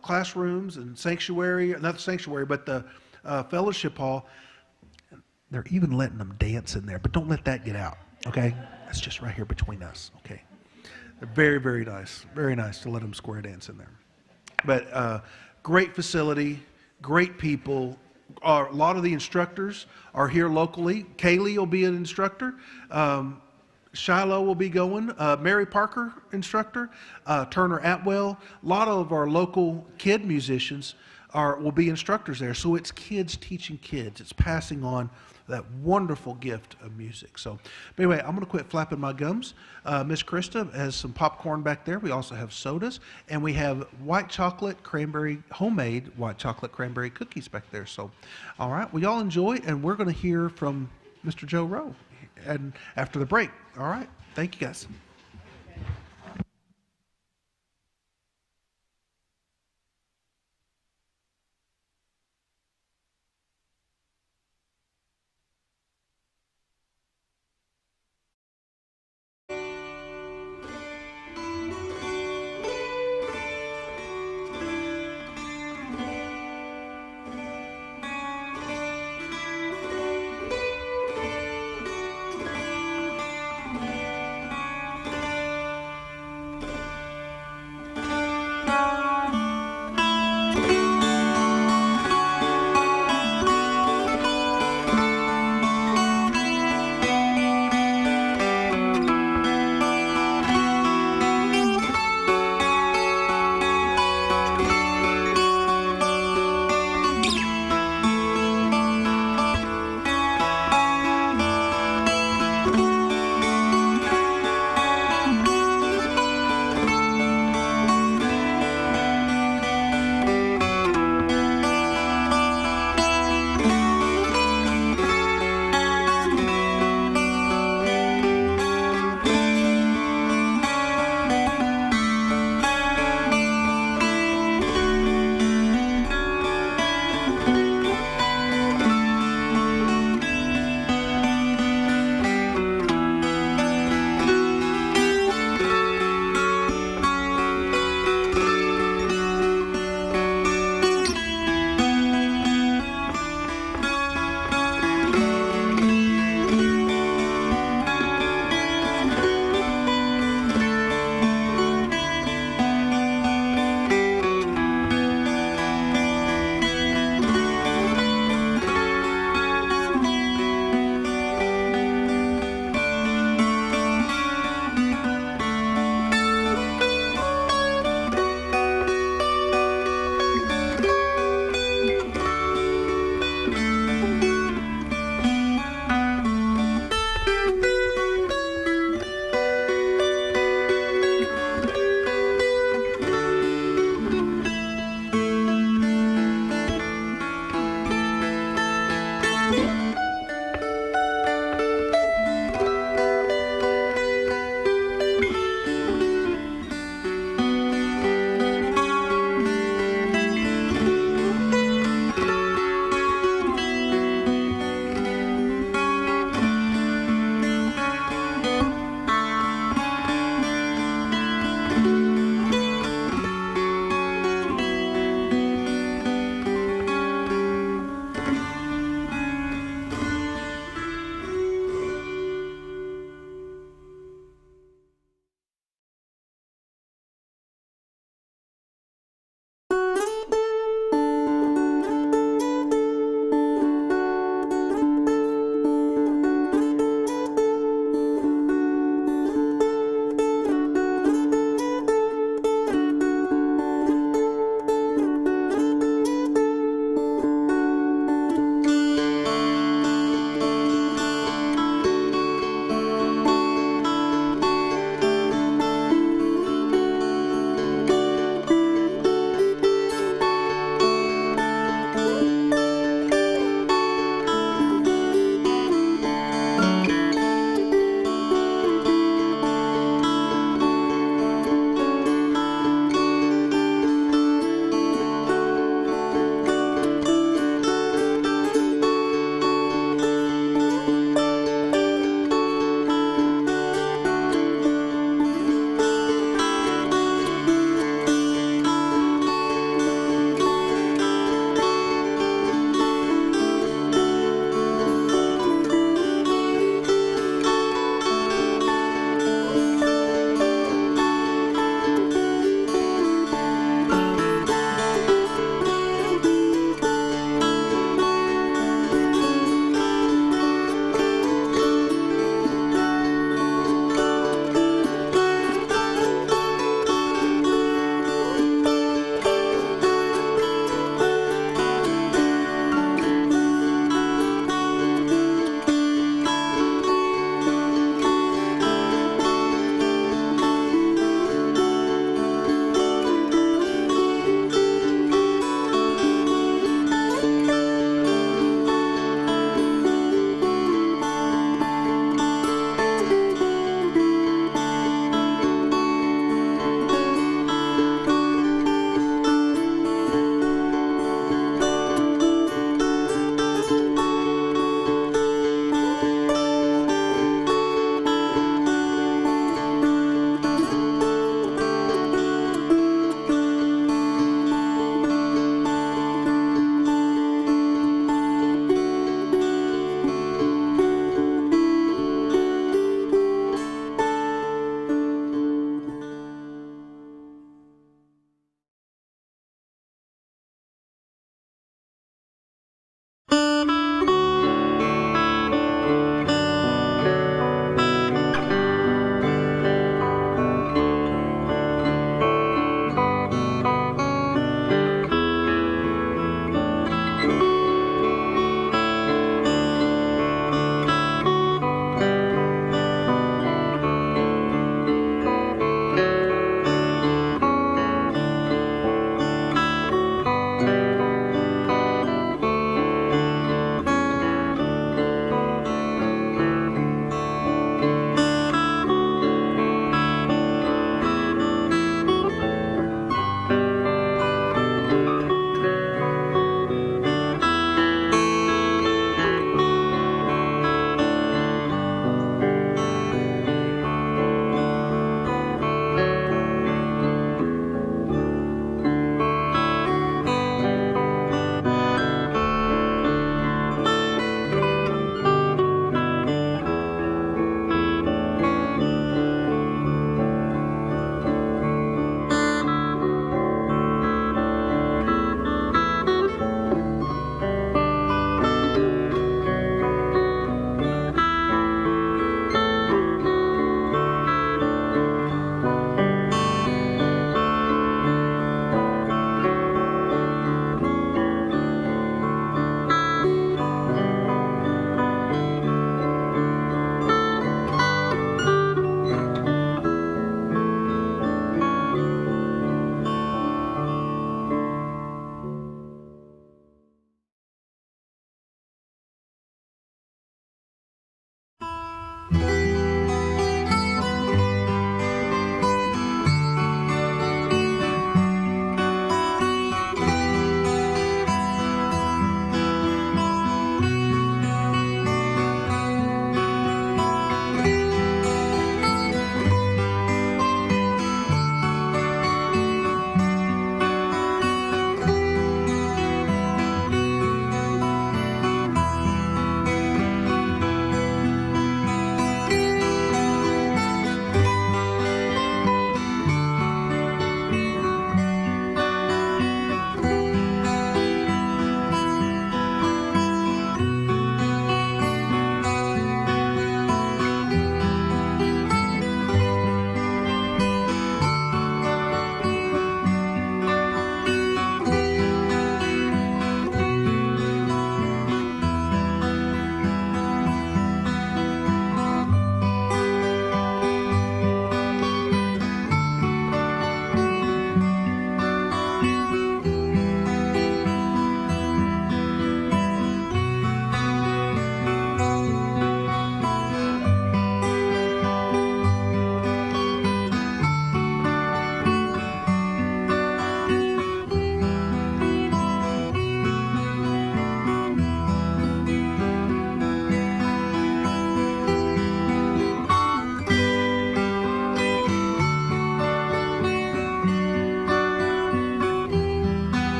[SPEAKER 5] classrooms and sanctuary, not the sanctuary, but the fellowship hall. They're even letting them dance in there, but don't let that get out, okay? That's just right here between us, okay? They're very, very nice to let them square dance in there. But great facility, great people. A lot of the instructors are here locally. Kaylee will be an instructor. Shiloh will be going. Mary Parker, instructor. Turner Atwell. A lot of our local kid musicians will be instructors there. So it's kids teaching kids. It's passing on that wonderful gift of music. So anyway, I'm going to quit flapping my gums. Miss Krista has some popcorn back there. We also have sodas, and we have homemade white chocolate cranberry cookies back there. So, all right, well, y'all enjoy, and we're going to hear from Mr. Joe Rowe and after the break. All right, thank you guys.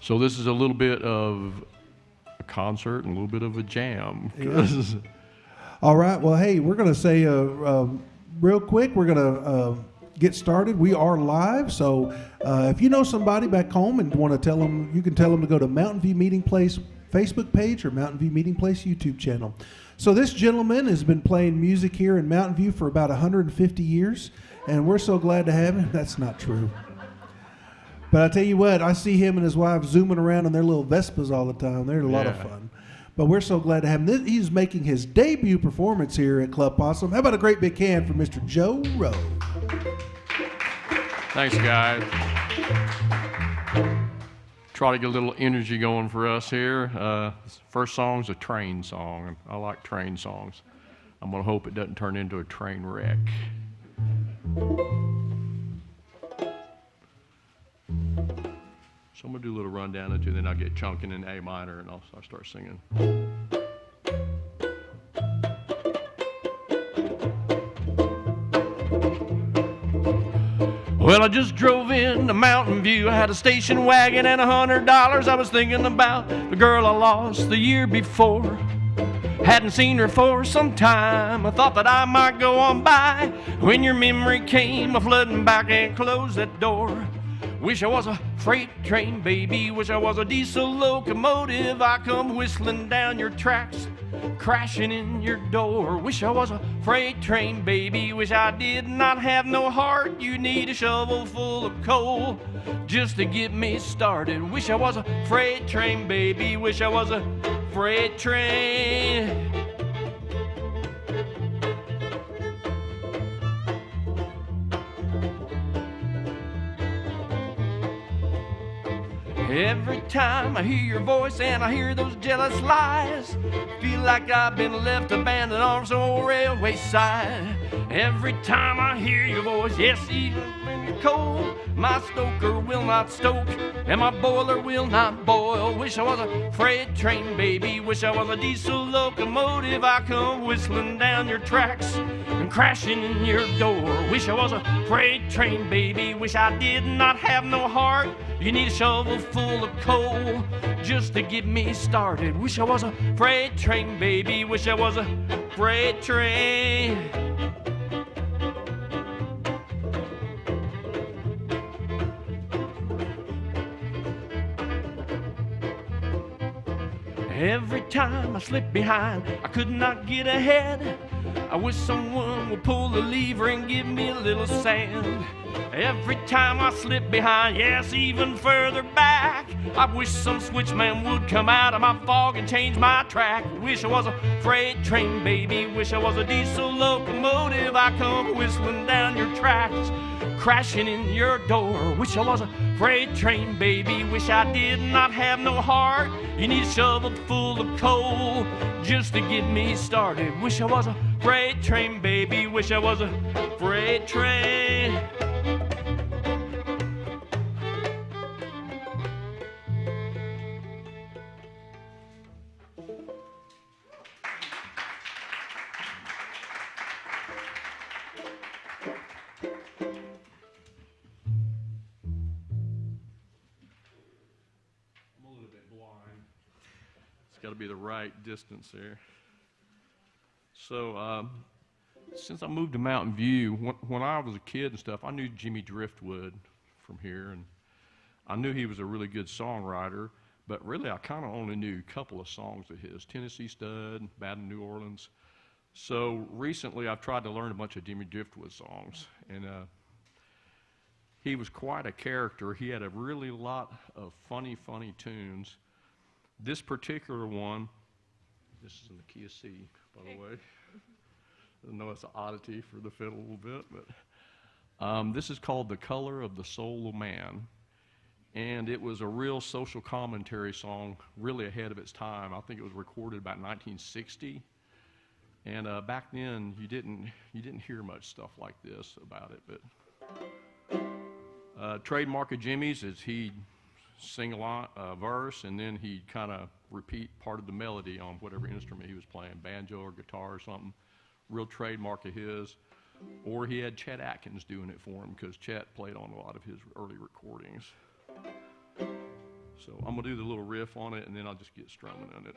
[SPEAKER 3] So this is a little bit of a concert and a little bit of a jam.
[SPEAKER 5] Yeah. All right. Well, hey, we're going to say real quick, we're going to get started. We are live. So if you know somebody back home and want to tell them, you can tell them to go to Mountain View Meeting Place Facebook page or Mountain View Meeting Place YouTube channel. So this gentleman has been playing music here in Mountain View for about 150 years, and we're so glad to have him. That's not true. But I tell you what, I see him and his wife zooming around on their little Vespas all the time. They're a lot of fun. But we're so glad to have him. He's making his debut performance here at Club Possum. How about a great big hand for Mr. Joe Rowe?
[SPEAKER 3] Thanks, guys. Try to get a little energy going for us here. First song's a train song, and I like train songs. I'm going to hope it doesn't turn into a train wreck. So I'm going to do a little rundown into it, then I'll get chunking in A minor, and I'll start singing. Well, I just drove in to Mountain View. I had a station wagon and $100. I was thinking about the girl I lost the year before. Hadn't seen her for some time. I thought that I might go on by when your memory came flooding back and closed that door. Wish I was a freight train, baby. Wish I was a diesel locomotive. I come whistling down your tracks, crashing in your door. Wish I was a freight train, baby. Wish I did not have no heart. You need a shovel full of coal just to get me started. Wish I was a freight train, baby. Wish I was a freight train. Every time I hear your voice and I hear those jealous lies, feel like I've been left abandoned on some old railway side. Every time I hear your voice, yes, even when you're cold, my stoker will not stoke and my boiler will not boil. Wish I was a freight train, baby. Wish I was a diesel locomotive. I come whistling down your tracks and crashing in your door. Wish I was a freight train, baby. Wish I did not have no heart. You need a shovel full of coal just to get me started. Wish I was a freight train, baby. Wish I was a freight train. Every time I slip behind, I could not get ahead. I wish someone would pull the lever and give me a little sand. Every time I slip behind, yes, even further back, I wish some switchman would come out of my fog and change my track. Wish I was a freight train, baby. Wish I was a diesel locomotive. I come whistling down your tracks, crashing in your door. Wish I was a freight train, baby. Wish I did not have no heart. You need a shovel full of coal just to get me started. Wish I was a freight train, baby. Wish I was a freight train. Got to be the right distance there. So since I moved to Mountain View, when I was a kid and stuff, I knew Jimmy Driftwood from here, and I knew he was a really good songwriter, but really I kind of only knew a couple of songs of his, Tennessee Stud, Bad in New Orleans. So recently I've tried to learn a bunch of Jimmy Driftwood songs, and he was quite a character. He had a really lot of funny tunes. This particular one, this is in the key of C, by the way. I know it's an oddity for the fiddle a little bit, but this is called The Color of the Soul of Man. And it was a real social commentary song, really ahead of its time. I think it was recorded about 1960. And back then, you didn't hear much stuff like this about it. But trademark of Jimmy's is he'd sing a verse, and then he'd kind of repeat part of the melody on whatever instrument he was playing, banjo or guitar or something. Real trademark of his. Or he had Chet Atkins doing it for him, because Chet played on a lot of his early recordings. So I'm gonna do the little riff on it, and then I'll just get strumming on it.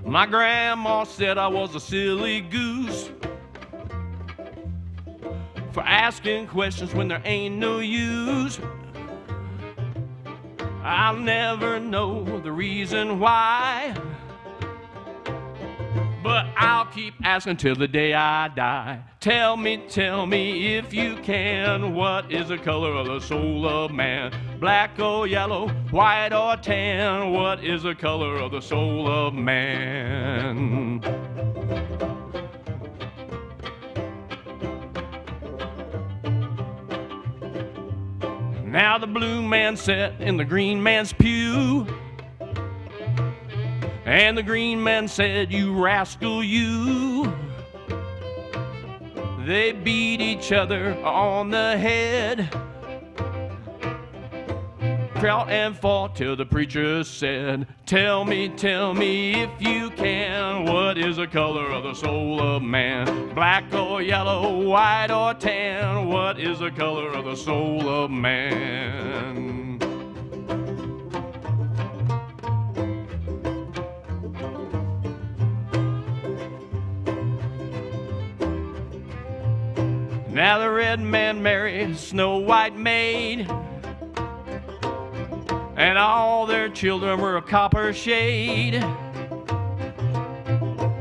[SPEAKER 3] My grandma said I was a silly goose for asking questions when there ain't no use. I'll never know the reason why, but I'll keep asking till the day I die. Tell me if you can, what is the color of the soul of man? Black or yellow, white or tan, what is the color of the soul of man? Now the blue man sat in the green man's pew, and the green man said, you rascal you. They beat each other on the head, fought and fought till the preacher said, tell me if you can, what is the color of the soul of man? Black or yellow, white or tan, what is the color of the soul of man? Now the red man married a Snow White maid, and all their children were a copper shade.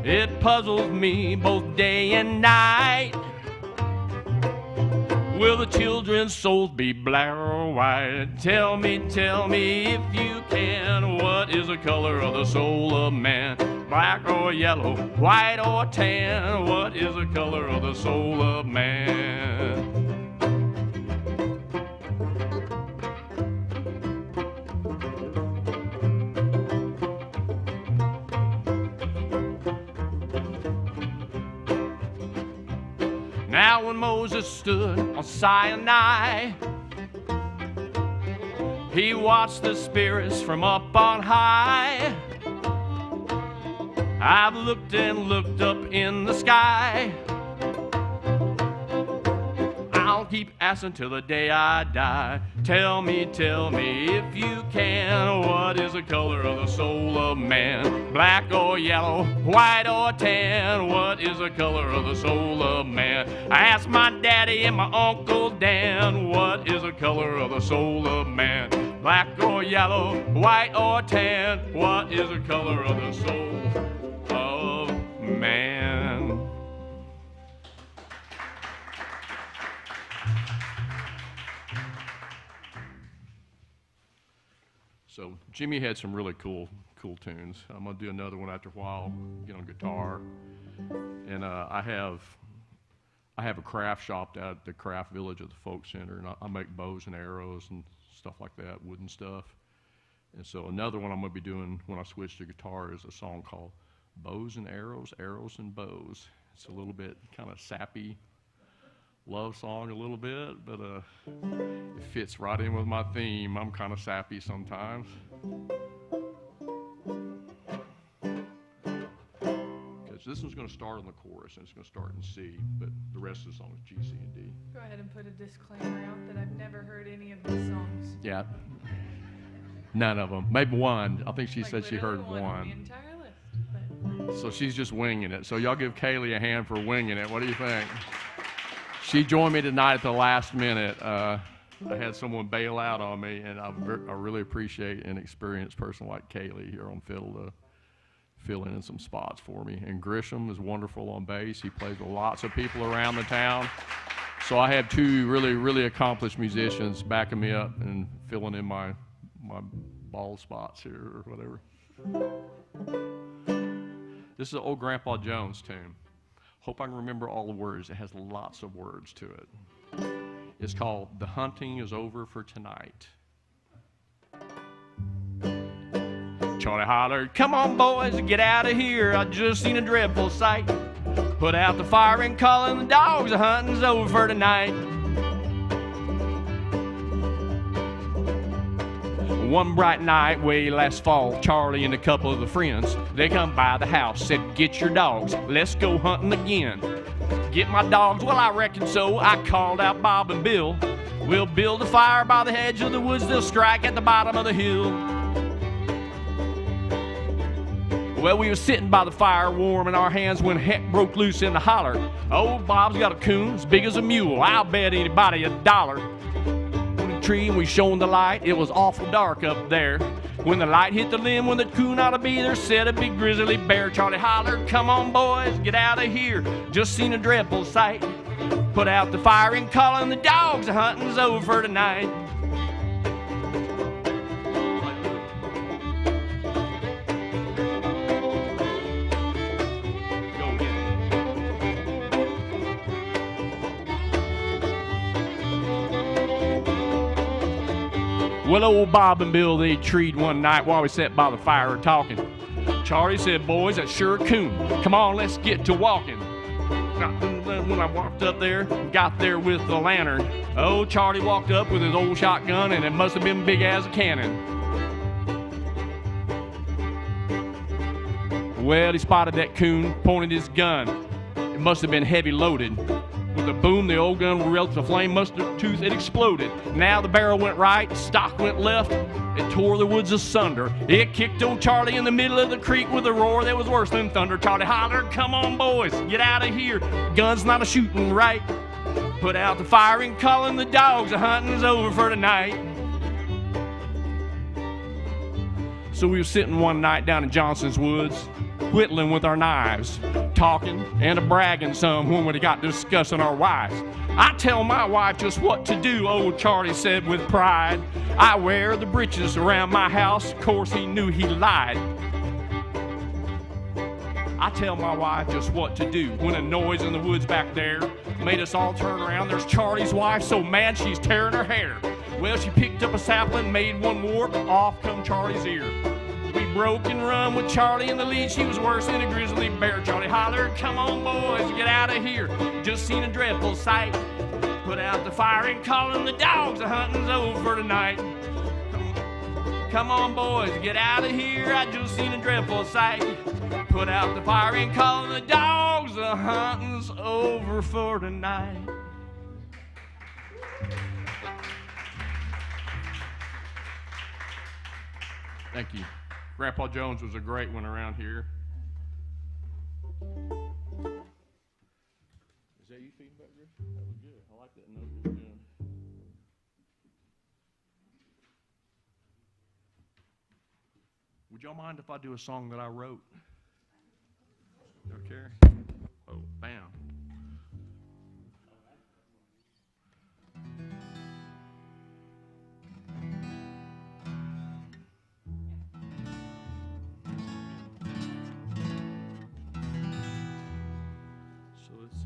[SPEAKER 3] It puzzles me both day and night. Will the children's souls be black or white? Tell me if you can, what is the color of the soul of man? Black or yellow, white or tan, what is the color of the soul of man? Now when Moses stood on Sinai, he watched the spirits from up on high. I've looked and looked up in the sky. I'll keep asking till the day I die. Tell me if you can, what is the color of the soul of man? Black or yellow, white or tan, what is the color of the soul of man? I asked my daddy and my Uncle Dan, what is the color of the soul of man? Black or yellow, white or tan, what is the color of the soul of man? So Jimmy had some really cool tunes. I'm gonna do another one after a while, get on guitar. And I have a craft shop out at the craft village at the folk center, and I make bows and arrows and stuff like that, wooden stuff. And so another one I'm gonna be doing when I switch to guitar is a song called Bows and Arrows, Arrows and Bows. It's a little bit kind of sappy love song a little bit, but it fits right in with my theme. I'm kind of sappy sometimes. Because this one's going to start on the chorus, and it's going to start in C, but the rest of the song is G, C, and D.
[SPEAKER 6] Go ahead and put a disclaimer out that I've never heard any of these songs.
[SPEAKER 3] Yeah. None of them. Maybe one. I think she said she heard
[SPEAKER 6] one.
[SPEAKER 3] one.
[SPEAKER 6] The entire list, but...
[SPEAKER 3] So she's just winging it. So y'all give Kaylee a hand for winging it. What do you think? She joined me tonight at the last minute. I had someone bail out on me, and I really appreciate an experienced person like Kaylee here on fiddle to fill in some spots for me. And Grisham is wonderful on bass. He plays with lots of people around the town. So I have two really accomplished musicians backing me up and filling in my bald spots here or whatever. This is an old Grandpa Jones tune. Hope I can remember all the words. It has lots of words to it. It's called The Hunting Is Over for Tonight. Charlie hollered, come on boys, get out of here. I just seen a dreadful sight. Put out the fire and calling the dogs. The hunting's over for tonight. One bright night way last fall, Charlie and a couple of the friends, they come by the house, said, get your dogs, let's go hunting again. get my dogs? Well, I reckon so. I called out Bob and Bill. We'll build a fire by the hedge of the woods. They'll strike at the bottom of the hill. Well, we were sitting by the fire warming our hands when heck broke loose in the holler. Old Bob's got a coon as big as a mule. I'll bet anybody $1. On the tree and we shone the light. It was awful dark up there. When the light hit the limb, when the coon ought to be there, said a big grizzly bear. Charlie hollered, come on boys, get out of here. Just seen a dreadful sight. Put out the fire and calling the dogs, the hunting's over for tonight. Well, old Bob and Bill, they treed one night while we sat by the fire talking. Charlie said, boys, that's sure a coon. Come on, let's get to walking. When I walked up there, got there with the lantern, oh, Charlie walked up with his old shotgun, and it must have been big as a cannon. Well, he spotted that coon, pointed his gun. It must have been heavy loaded. With a boom, the old gun relted to flame, mustard tooth, it exploded. Now the barrel went right, stock went left, it tore the woods asunder. It kicked old Charlie in the middle of the creek with a roar that was worse than thunder. Charlie hollered, come on boys, get out of here, gun's not a shooting right. Put out the fire and calling the dogs, the hunting's over for tonight. So we were sitting one night down in Johnson's woods, whittling with our knives, talking and a-bragging some when we got discussing our wives. I tell my wife just what to do, old Charlie said with pride. I wear the breeches around my house, of course he knew he lied. I tell my wife just what to do when a noise in the woods back there made us all turn around. There's Charlie's wife so mad she's tearing her hair. Well, she picked up a sapling, made one warp, off come Charlie's ear. We broke and run with Charlie in the lead. She was worse than a grizzly bear. Charlie hollered, come on boys, get out of here. Just seen a dreadful sight. Put out the fire and calling the dogs, the hunting's over tonight. Come on boys, get out of here. I just seen a dreadful sight. Put out the fire and calling the dogs, the hunting's over for tonight. Thank you. Grandpa Jones was a great one around here. Is that you feeding back there? That was good. I like that note you were doing. Would y'all mind if I do a song that I wrote? Okay. Oh, bam.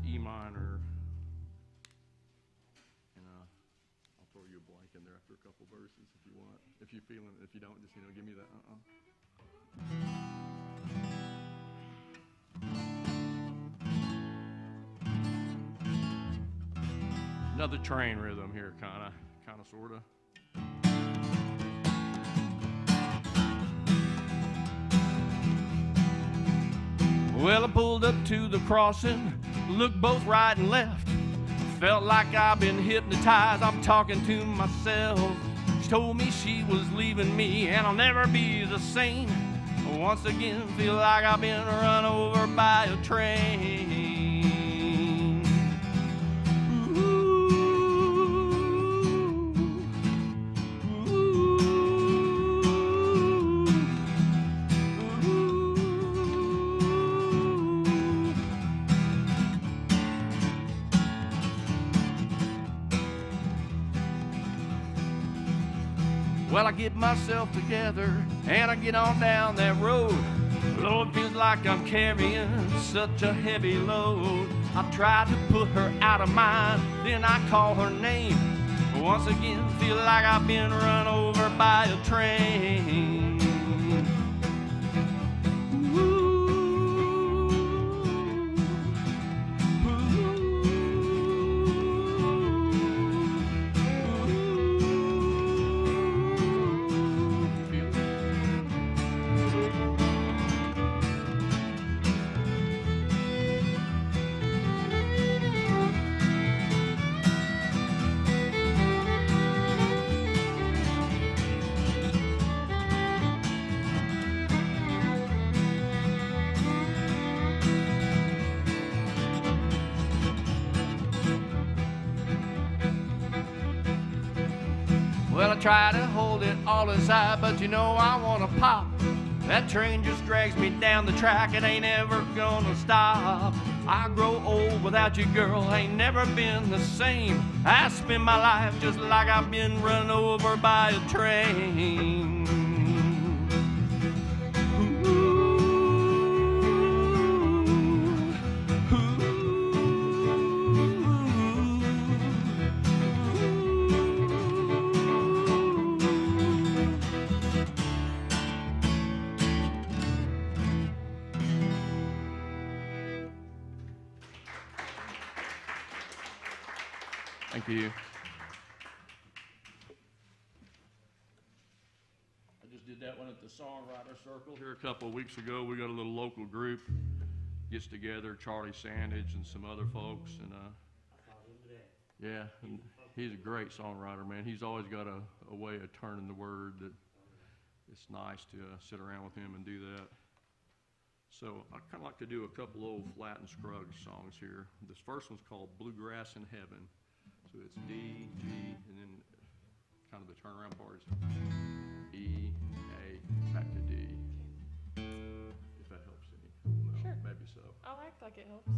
[SPEAKER 3] E minor, and I'll throw you a blank in there after a couple verses if you want. If you're feeling it, if you don't, just give me that. Another train rhythm here, kind of, sorta. Well, I pulled up to the crossing, looked both right and left. Felt like I've been hypnotized, I'm talking to myself. She told me she was leaving me and I'll never be the same. Once again, feel like I've been run over by a train. Well, I get myself together and I get on down that road. Lord, feels like I'm carrying such a heavy load. I try to put her out of mind, then I call her name. Once again, feel like I've been run over by a train. try to hold it all inside, but you know I wanna pop. That train just drags me down the track, it ain't ever gonna stop. I grow old without you, girl, ain't never been the same. I spend my life just like I've been run over by a train. Thank you. I just did that one at the Songwriter Circle here a couple of weeks ago. We got a little local group gets together, Charlie Sandage and some other folks, and yeah, and he's a great songwriter, man. He's always got a way of turning the word that it's nice to sit around with him and do that. So I kind of like to do a couple old Flat and Scruggs songs here. This first one's called Bluegrass in Heaven. So it's D, G, and then kind of the turnaround part is E, A, back to D. If that helps any. No,
[SPEAKER 6] Sure.
[SPEAKER 3] maybe so.
[SPEAKER 6] I'll act like it helps.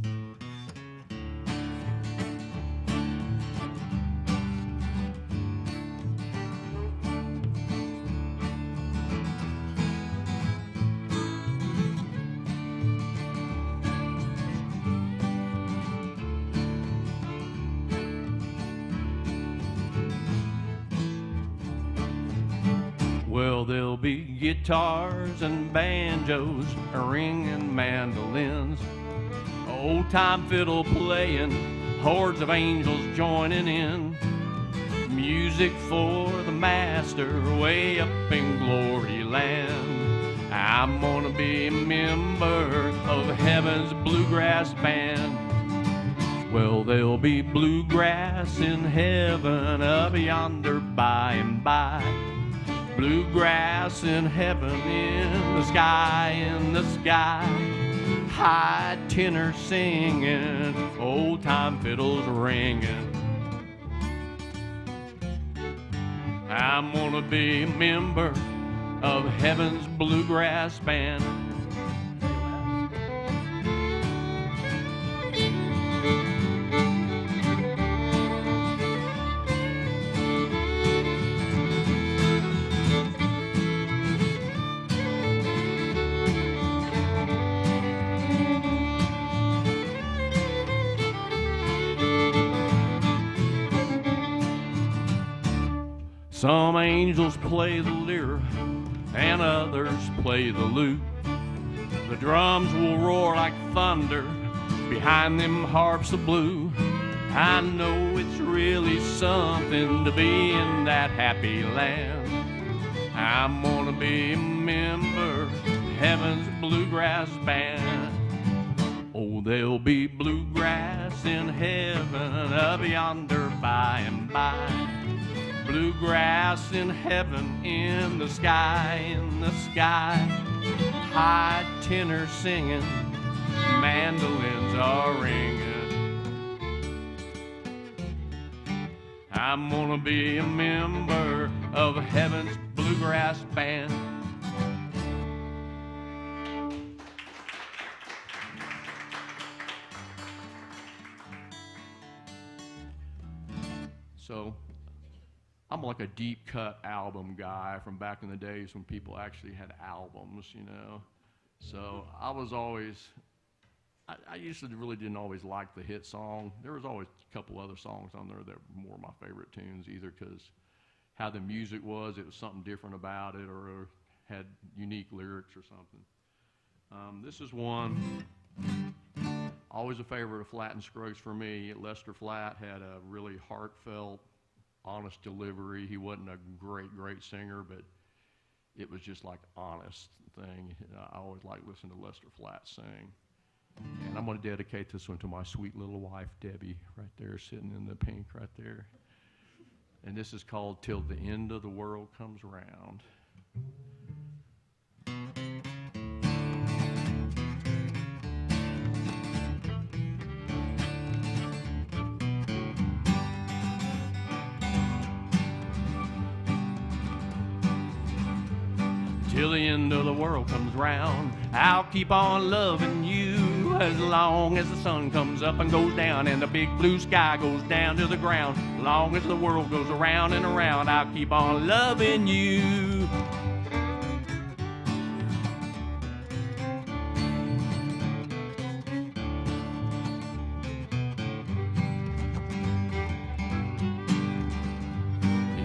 [SPEAKER 3] Well, there'll be guitars and banjos, ringing mandolins, old-time fiddle playing, hordes of angels joining in. Music for the master way up in glory land. I'm gonna be a member of heaven's bluegrass band. Well, there'll be bluegrass in heaven up yonder by and by. Bluegrass in heaven, in the sky, high tenor singing, old time fiddles ringing. I'm gonna be a member of heaven's bluegrass band. Some angels play the lyre and others play the lute. The drums will roar like thunder behind them harps of blue. I know it's really something to be in that happy land. I'm gonna be a member of heaven's bluegrass band. Oh, there'll be bluegrass in heaven up yonder by and by. Bluegrass in heaven, in the sky, high tenor singing, mandolins are ringing. I'm gonna be a member of heaven's bluegrass band. So I'm like a deep cut album guy from back in the days when people actually had albums, you know. So I was always, I usually really didn't always like the hit song. There was always a couple other songs on there that were more my favorite tunes, either because how the music was, it was something different about it, or had unique lyrics or something. This is one, always a favorite of Flat and Scruggs for me. Lester Flatt had a really heartfelt, honest delivery. He wasn't a great singer, but it was just like honest thing. I always liked listening to Lester Flatt sing. And I'm going to dedicate this one to my sweet little wife, Debbie, right there, sitting in the pink right there. And this is called Till the End of the World Comes Around. till the end of the world comes round. I'll keep on loving you as long as the sun comes up and goes down and the big blue sky goes down to the ground. As long as the world goes around and around, I'll keep on loving you.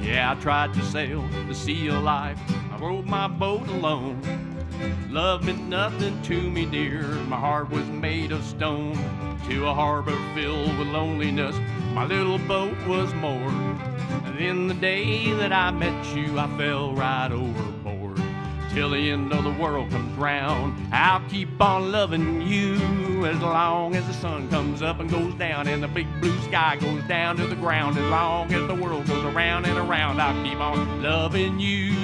[SPEAKER 3] Yeah, I tried to sail the sea of life. I rowed my boat alone. Love meant nothing to me, dear. My heart was made of stone. To a harbor filled with loneliness, my little boat was moored. And in the day that I met you, I fell right overboard. Till the end of the world comes round, I'll keep on loving you as long as the sun comes up and goes down and the big blue sky goes down to the ground. As long as the world goes around and around, I'll keep on loving you.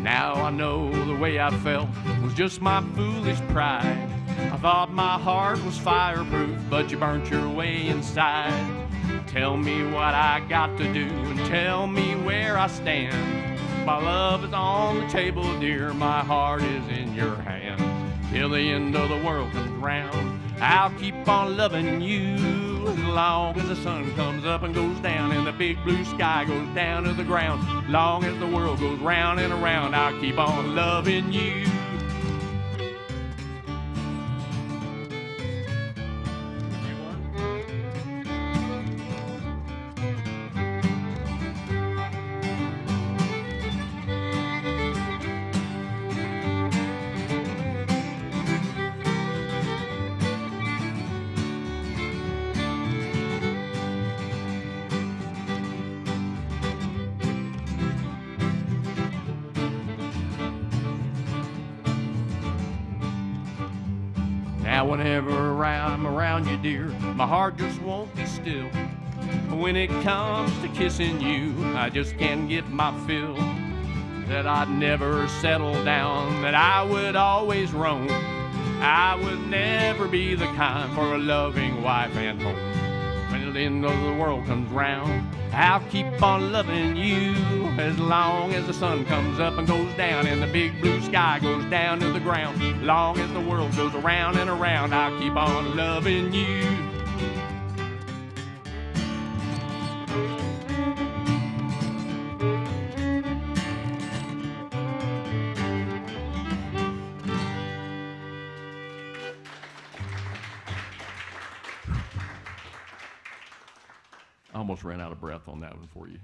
[SPEAKER 3] Now I know the way I felt was just my foolish pride. I thought my heart was fireproof, but you burnt your way inside. Tell me what I got to do and tell me where I stand. My love is on the table, dear, my heart is in your hands. Till the end of the world comes round, I'll keep on loving you as long as the sun comes up and goes down and the big blue sky goes down to the ground. Long as the world goes round and around, I'll keep on loving you. Now whenever I'm around you, dear, my heart just won't be still. When it comes to kissing you, I just can't get my fill. That I'd never settle down, that I would always roam. I would never be the kind for a loving wife and home. When the end of the world comes round, I'll keep on loving you as long as the sun comes up and goes down and the big blue sky goes down to the ground. Long as the world goes around and around, I'll keep on loving you. I almost ran out of breath on that one for you.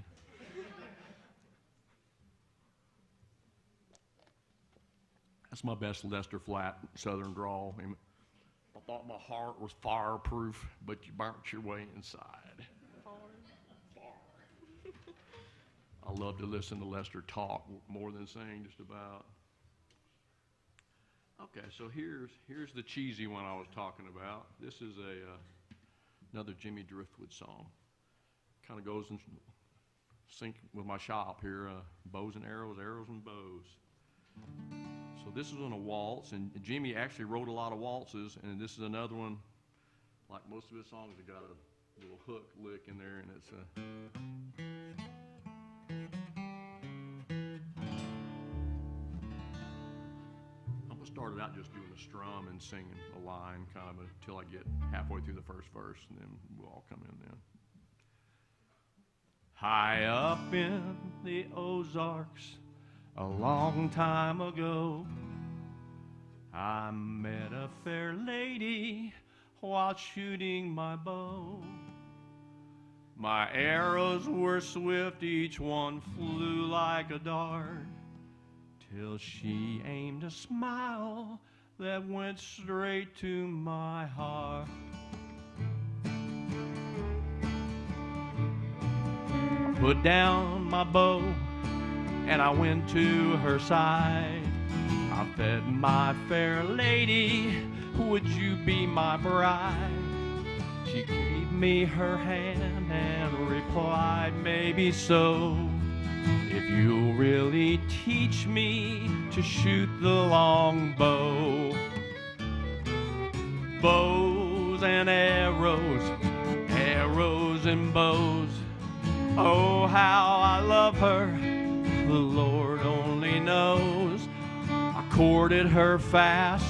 [SPEAKER 3] That's my best Lester Flatt Southern drawl. I thought my heart was fireproof, but you burnt your way inside. I love to listen to Lester talk more than sing, just about. Okay, so here's the cheesy one I was talking about. This is another Jimmy Driftwood song. Kind of goes in sync with my shop here, bows and arrows, arrows and bows. So this is on a waltz, and Jimmy actually wrote a lot of waltzes, and this is another one. Like most of his songs, have got a little hook lick in there, and it's I'm gonna start it out just doing a strum and singing a line, kind of until I get halfway through the first verse, and then we'll all come in then. High up in the Ozarks, a long time ago, I met a fair lady while shooting my bow. My arrows were swift, each one flew like a dart, till she aimed a smile that went straight to my heart. Put down my bow and I went to her side. I said, my fair lady, would you be my bride? She gave me her hand and replied, maybe so, if you'll really teach me to shoot the long bow. bows and arrows, arrows and bows. Oh, how I love her, the Lord only knows. I courted her fast,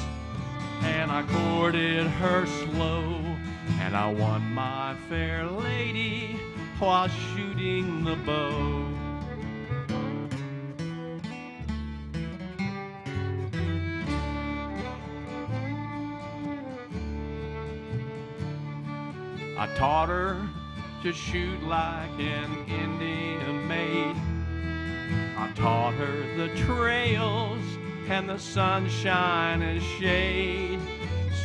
[SPEAKER 3] and I courted her slow, and I won my fair lady while shooting the bow. I taught her to shoot like an Indian maid. I taught her the trails and the sunshine and shade.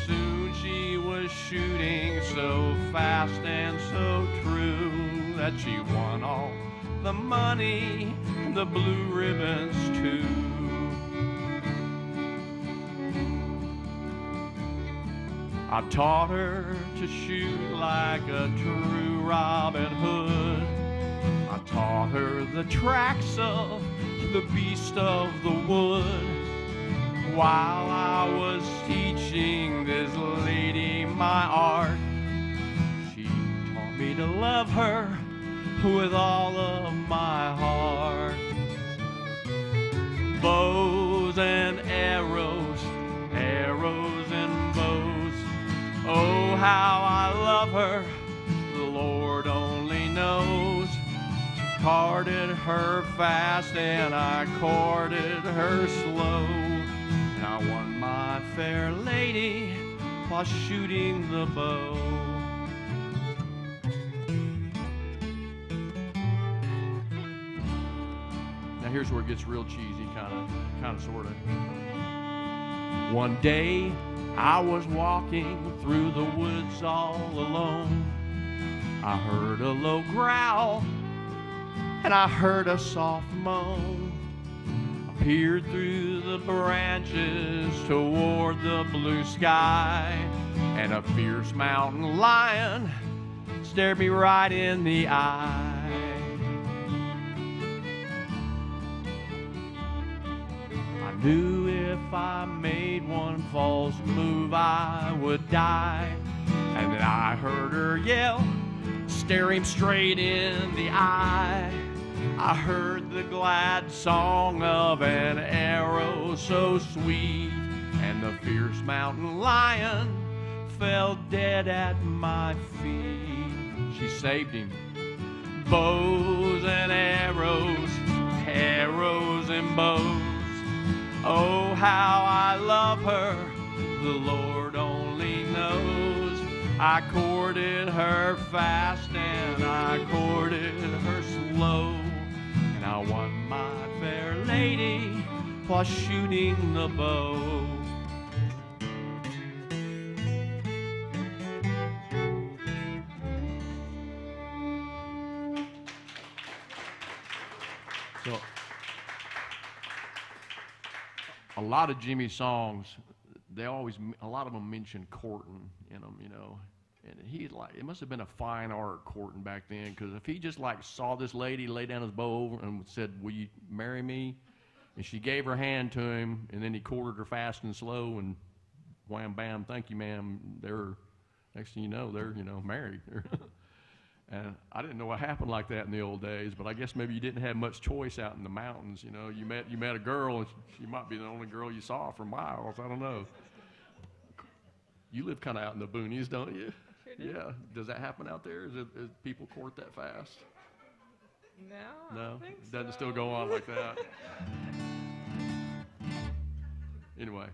[SPEAKER 3] Soon she was shooting so fast and so true that she won all the money and the blue ribbons too. I taught her to shoot like a true Robin Hood. I taught her the tracks of the beast of the wood. While I was teaching this lady my art, she taught me to love her with all of my heart. Bows and arrows, arrows and bows. Oh, how I love her, the Lord only knows. Courted her fast and I courted her slow, and I won my fair lady while shooting the bow. Now here's where it gets real cheesy, kind of, sort of. One day I was walking through the woods all alone. I heard a low growl and I heard a soft moan. I peered through the branches toward the blue sky, and a fierce mountain lion stared me right in the eye. I knew if I made one false move I would die, and then I heard her yell, stare him straight in the eye. I heard the glad song of an arrow so sweet, and the fierce mountain lion fell dead at my feet. She saved him. Bows and arrows, arrows and bows. Oh, how I love her, the Lord only knows. I courted her fast and I courted her slow, and I won my fair lady while shooting the bow. So, a lot of Jimmy's songs, a lot of them mention courting in them, you know. And it must have been a fine art courting back then, because if he just like saw this lady lay down his bow over and said, "Will you marry me?" and she gave her hand to him, and then he courted her fast and slow, and wham bam, thank you, ma'am. Next thing you know, they're married. And I didn't know what happened like that in the old days, but I guess maybe you didn't have much choice out in the mountains. You know, you met a girl, and she might be the only girl you saw for miles. I don't know. You live kind of out in the boonies, don't you?
[SPEAKER 6] Sure do.
[SPEAKER 3] Yeah. Does that happen out there? Is people court that fast?
[SPEAKER 6] No, I
[SPEAKER 3] No,
[SPEAKER 6] don't think
[SPEAKER 3] it doesn't
[SPEAKER 6] so.
[SPEAKER 3] still go on like that. Anyway,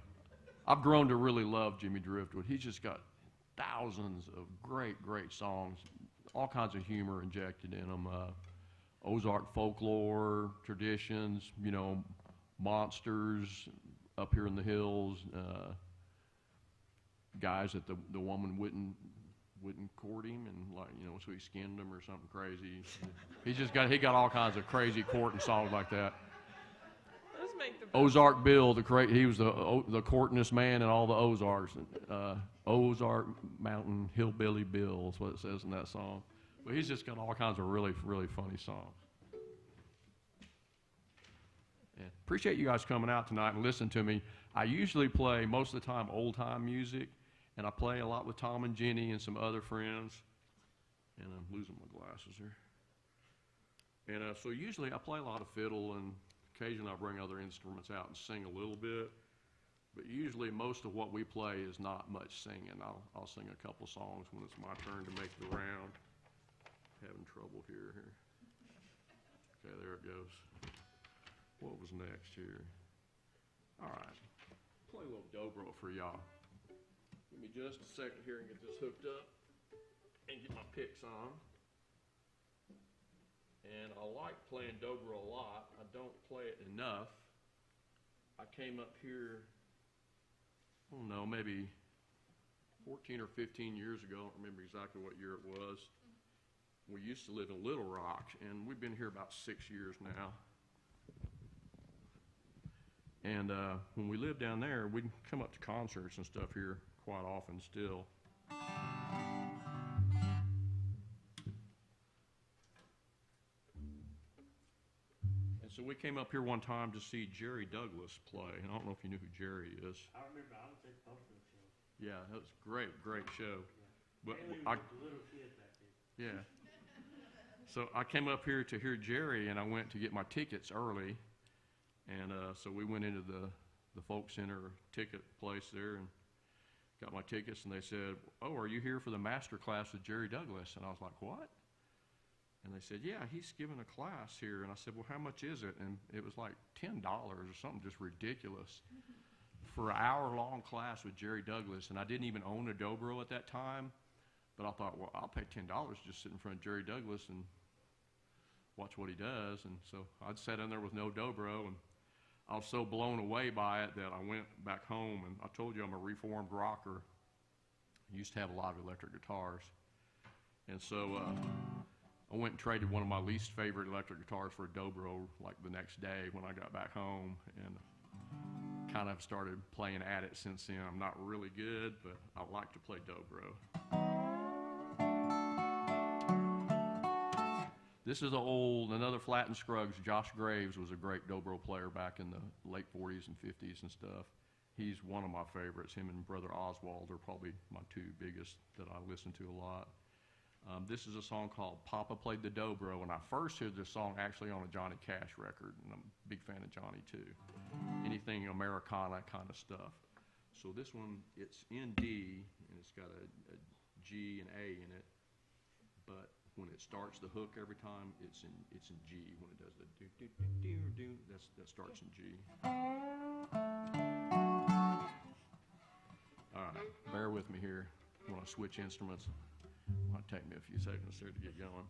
[SPEAKER 3] I've grown to really love Jimmy Driftwood. He's just got thousands of great, great songs, all kinds of humor injected in them. Ozark folklore, traditions, monsters up here in the hills, guys that the woman wouldn't court him, and so he skinned him or something crazy. He got all kinds of crazy courting songs like that.
[SPEAKER 6] Those make the best.
[SPEAKER 3] Ozark Bill, he was the courtingest man in all the Ozarks. Ozark Mountain Hillbilly Bill is what it says in that song. But he's just got all kinds of really, really funny songs. Yeah. Appreciate you guys coming out tonight and listening to me. I usually play most of the time old time music, And I play a lot with Tom and Jenny and some other friends. And I'm losing my glasses here. And so usually I play a lot of fiddle, and occasionally I bring other instruments out and sing a little bit. But usually most of what we play is not much singing. I'll sing a couple songs when it's my turn to make the round. Having trouble here. Okay, there it goes. What was next here? All right, play a little dobro for y'all. Give me just a second here and get this hooked up and get my picks on. And I like playing dobro a lot. I don't play it enough. I came up here, I don't know, maybe 14 or 15 years ago. I don't remember exactly what year it was. We used to live in Little Rock, and we've been here about 6 years now. And when we lived down there, we'd come up to concerts and stuff here quite often still. And so we came up here one time to see Jerry Douglas play. And I don't know if you knew who Jerry is.
[SPEAKER 1] I remember, I was at both of the shows.
[SPEAKER 3] Yeah, that was a great show. But
[SPEAKER 1] Haley
[SPEAKER 3] I,
[SPEAKER 1] was a little kid back then.
[SPEAKER 3] yeah. So I came up here to hear Jerry, and I went to get my tickets early. And so we went into the folk center ticket place there and got my tickets, and they said, "Oh, are you here for the master class with Jerry Douglas?" And I was like, "What?" And they said, "Yeah, he's giving a class here." And I said, "Well, how much is it?" And it was like $10 or something just ridiculous for an hour-long class with Jerry Douglas. And I didn't even own a dobro at that time, but I thought, well, I'll pay $10 just sit in front of Jerry Douglas and watch what he does. And so I'd sat in there with no dobro, and I was so blown away by it that I went back home, and I told you I'm a reformed rocker. I used to have a lot of electric guitars. And so I went and traded one of my least favorite electric guitars for a dobro like the next day when I got back home, and kind of started playing at it since then. I'm not really good, but I like to play dobro. This is another Flat and Scruggs. Josh Graves was a great dobro player back in the late 40s and 50s and stuff. He's one of my favorites. Him and Brother Oswald are probably my two biggest that I listen to a lot. This is a song called Papa Played the Dobro, and I first heard this song actually on a Johnny Cash record, and I'm a big fan of Johnny too. Anything Americana kind of stuff. So this one, it's in D, and it's got a G and A in it, but when it starts the hook every time, it's in G. When it does the do do do do do, that starts in G. All right, bear with me here when I switch instruments. It might take me a few seconds there to get going.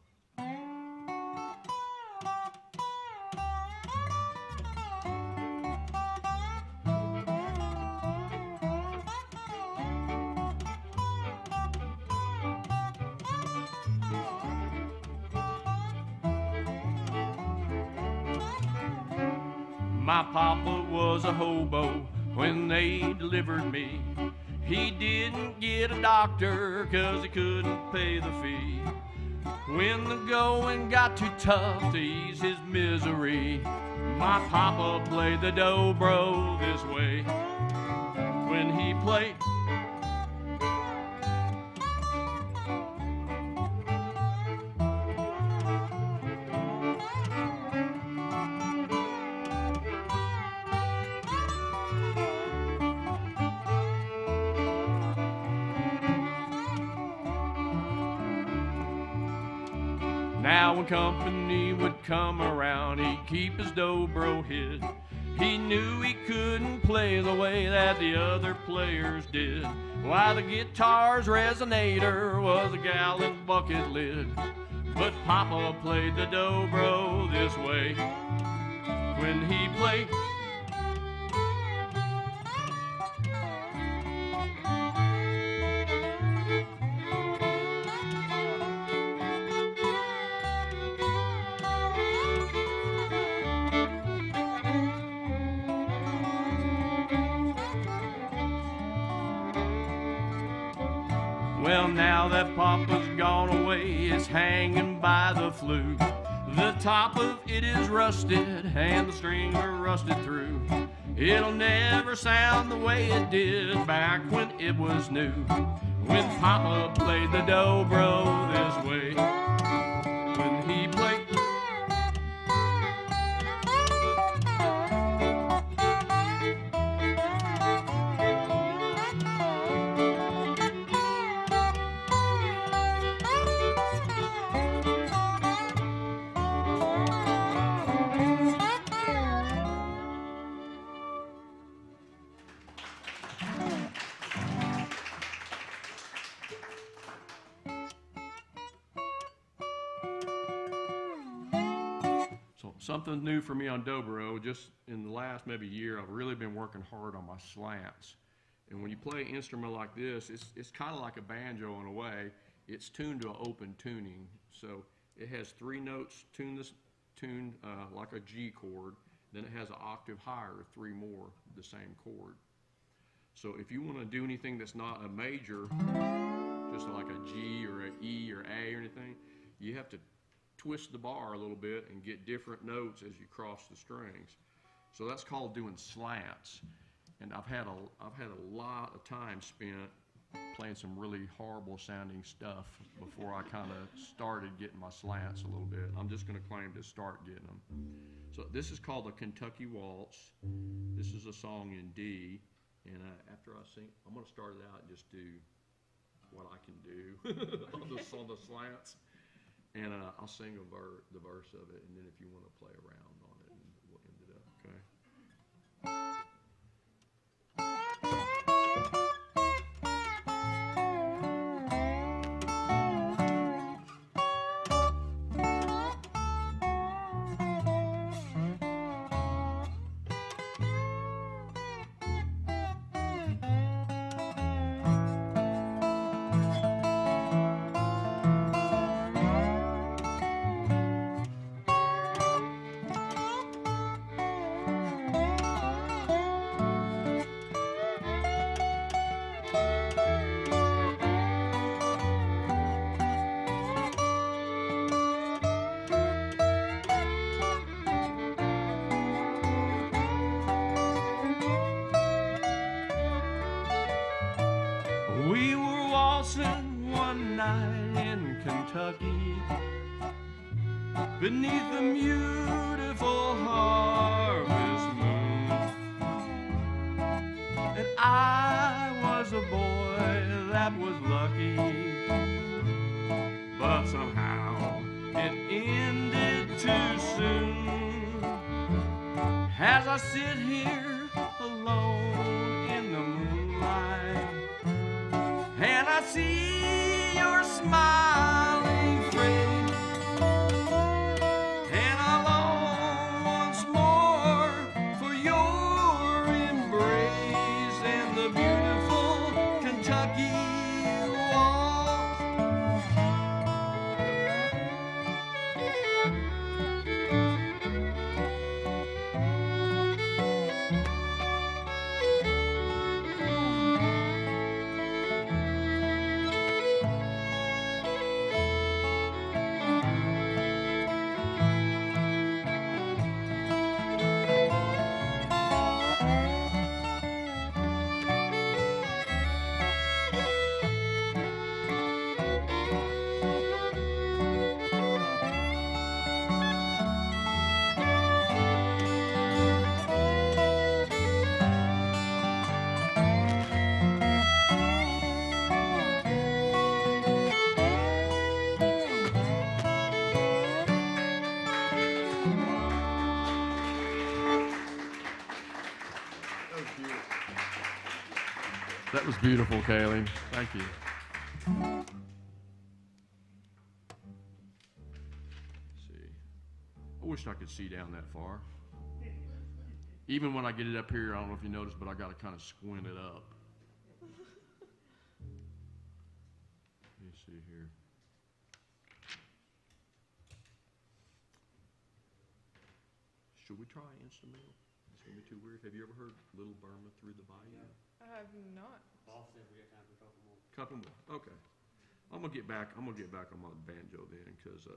[SPEAKER 3] My papa was a hobo when they delivered me. He didn't get a doctor 'cause he couldn't pay the fee. When the going got too tough to ease his misery, my papa played the dobro this way. When he played, now when company would come around, he'd keep his dobro hid. He knew he couldn't play the way that the other players did. Why, the guitar's resonator was a gallon bucket lid. But Papa played the dobro this way. When he played, well, now that Papa's gone away, it's hanging by the flute. The top of it is rusted and the strings are rusted through. It'll never sound the way it did back when it was new, when Papa played the dobro this way. When he played something new for me on dobro. Just in the last maybe year, I've really been working hard on my slants. And when you play an instrument like this, it's kind of like a banjo in a way. It's tuned to an open tuning. So it has 3 notes tuned like a G chord. Then it has an octave higher, 3 more, the same chord. So if you want to do anything that's not a major, just like a G or an E or A or anything, you have to twist the bar a little bit and get different notes as you cross the strings. So that's called doing slants. And I've had a lot of time spent playing some really horrible sounding stuff before I kind of started getting my slants a little bit. I'm just going to claim to start getting them. So this is called the Kentucky Waltz. This is a song in D. And after I sing, I'm going to start it out and just do what I can do on the slants. And I'll sing the verse of it, and then if you want to play around on it, and we'll end it up, okay? We were waltzing one night in Kentucky beneath the beautiful harvest moon, and I was a boy that was lucky, but somehow it ended too soon. As I sit here alone in the moonlight, and I see your smiling face, and I long once more for your embrace and the beautiful Kentucky waltz. That was beautiful, Kaylee. Thank you. Let's see. I wish I could see down that far. Even when I get it up here, I don't know if you noticed, but I got to kind of squint it up. Let me see here. Should we try instrumental? It's going to be too weird. Have you ever heard Little Burma Through the Bayou?
[SPEAKER 6] I have not.
[SPEAKER 3] Couple more. Okay. I'm gonna get back on my banjo then, because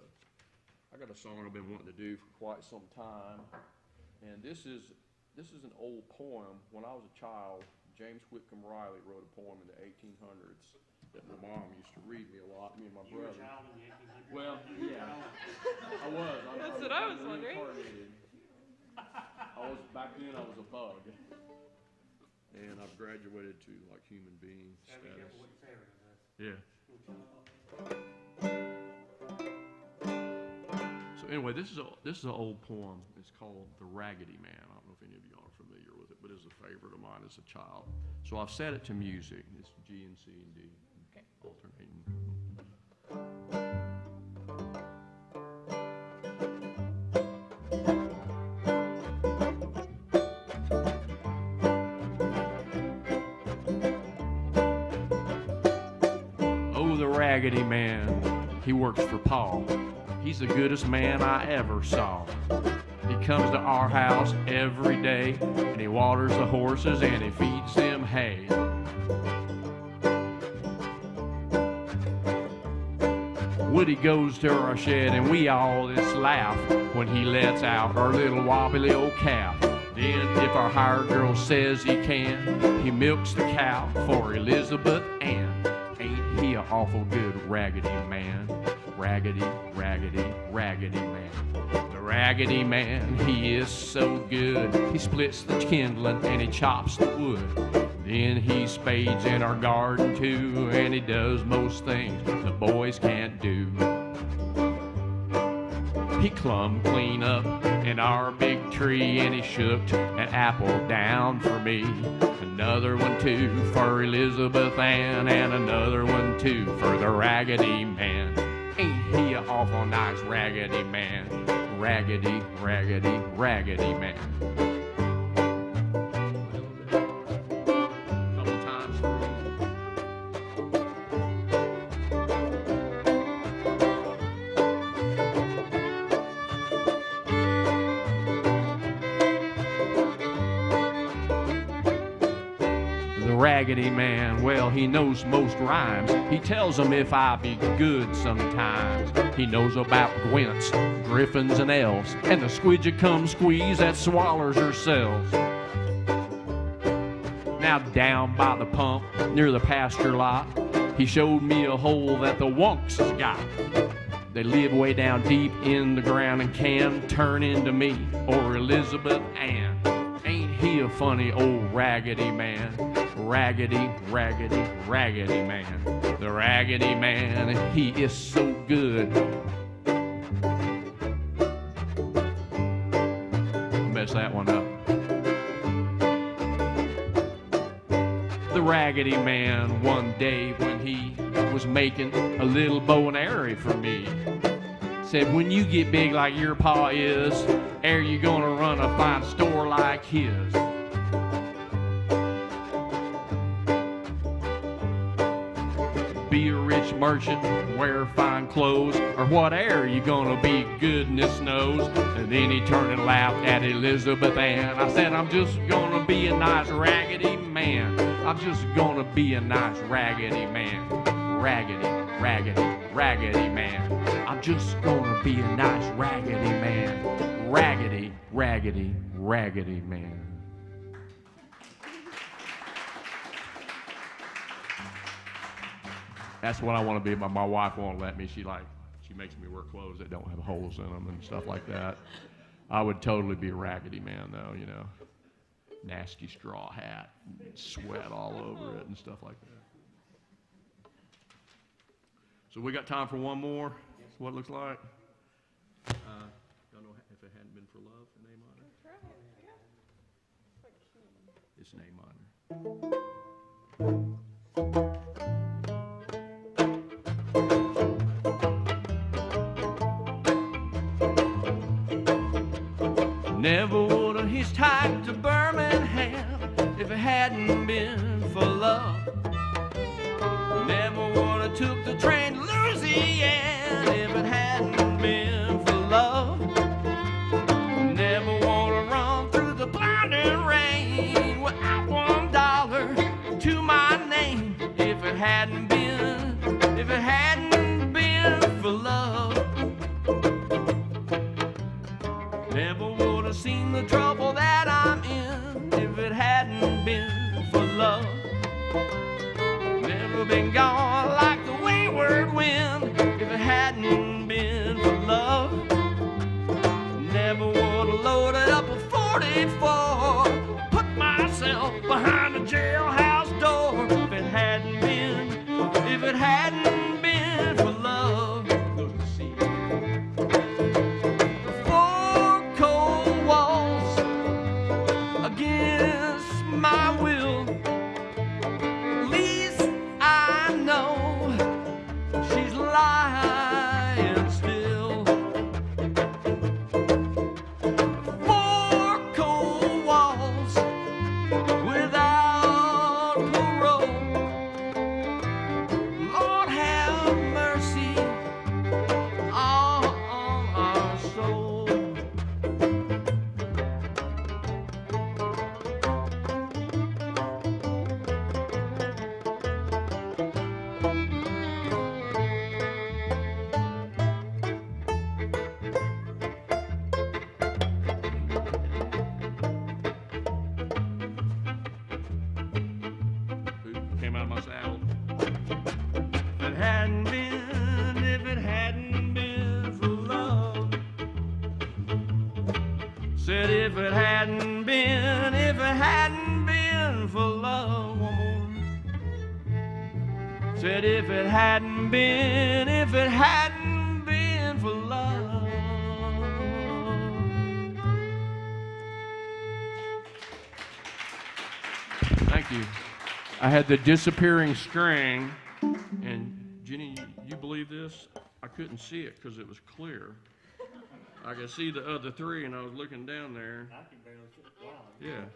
[SPEAKER 3] I got a song I've been wanting to do for quite some time, and this is This is an old poem. When I was a child, James Whitcomb Riley wrote a poem in the 1800s that my mom used to read me a lot, me and my brother. You were a child in the 1800s? Well, yeah, I was.
[SPEAKER 6] That's what I was wondering.
[SPEAKER 3] Back then I was a bug. And I've graduated to like human being status. Be careful what you say around us. Yeah. So anyway, this is an old poem. It's called The Raggedy Man. I don't know if any of y'all are familiar with it, but it's a favorite of mine as a child. So I've set it to music. It's G and C and D, okay, alternating. Oh, the Raggedy Man, he works for Pa. He's the goodest man I ever saw. He comes to our house every day, and he waters the horses and he feeds them hay. Woody goes to our shed and we all just laugh when he lets out our little wobbly old calf. Then if our hired girl says he can, he milks the cow for Elizabeth Ann. Ain't he an awful good raggedy man? Raggedy, raggedy, raggedy man. The Raggedy Man, he is so good. He splits the kindling and he chops the wood. Then he spades in our garden too, and he does most things the boys can't do. He clumb clean up in our big tree, and he shook an apple down for me. Another one too for Elizabeth Ann, and another one too for the Raggedy Man. Ain't he an awful nice raggedy man? Raggedy, raggedy, raggedy man. Couple times. The Raggedy Man, well, he knows most rhymes. He tells them if I be good sometimes. He knows about gwints, griffins, and elves, and the squidgy-cum squeeze that swallers herself. Now down by the pump, near the pasture lot, he showed me a hole that the wonks has got. They live way down deep in the ground and can turn into me or Elizabeth Ann. Ain't he a funny old raggedy man? Raggedy, raggedy, raggedy man. The Raggedy Man, he is so good. Mess that one up. The Raggedy Man, one day when he was making a little bow and arrow for me, said, when you get big like your pa is, are you gonna run a fine store like his? Be a rich merchant, wear fine clothes, or whatever you gonna be, goodness knows. And then he turned and laughed at Elizabeth Ann. I said, I'm just gonna be a nice raggedy man. I'm just gonna be a nice raggedy man. Raggedy, raggedy, raggedy man. I'm just gonna be a nice raggedy man. Raggedy, raggedy, raggedy man. That's what I want to be, but my wife won't let me. She makes me wear clothes that don't have holes in them and stuff like that. I would totally be a raggedy man, though, you know. Nasty straw hat, sweat all over it and stuff like that. So we got time for one more. That's what it looks like. Y'all know if it hadn't been for love, in A minor? It's in A minor. Never would have hitchhiked to Birmingham if it hadn't been for love. Never would have took the train to Louisiana if it hadn't been for love. Never would have run through the blinding rain without $1 to my name if it hadn't been for love. Never would have seen the trouble that I'm in 44, put myself behind the jailhouse door. If it hadn't been for love, see, four cold walls against my will. Least I know she's lying still. Four cold walls without parole. Lord have mercy on our soul. Came out of my saddle. If it hadn't been for love. Said if it hadn't been for love. One more. Said if it hadn't been for love. Thank you. I had the disappearing string, and Jenny, you believe this? I couldn't see it because it was clear. I could see the other three, and I was looking down there. I can barely see it. Wow. Yeah.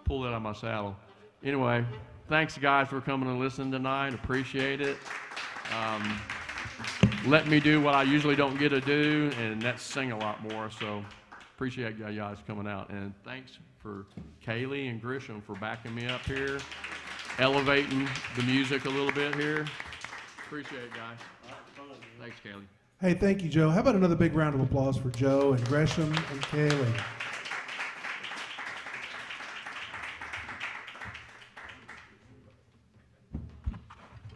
[SPEAKER 3] Pull that out of my saddle. Anyway, thanks, guys, for coming and listening tonight. Appreciate it. Let me do what I usually don't get to do, and that's sing a lot more. So appreciate you guys coming out. And thanks for Kaylee and Grisham for backing me up here, elevating the music a little bit here. Appreciate it, guys. Thanks, Kaylee.
[SPEAKER 5] Hey, thank you, Joe. How about another big round of applause for Joe and Gresham and Kaylee?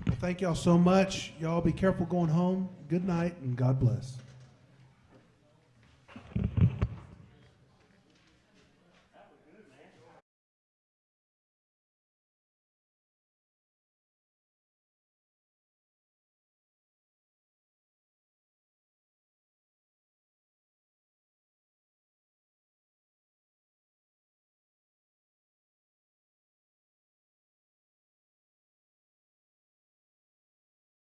[SPEAKER 5] Well, thank y'all so much. Y'all be careful going home. Good night and God bless.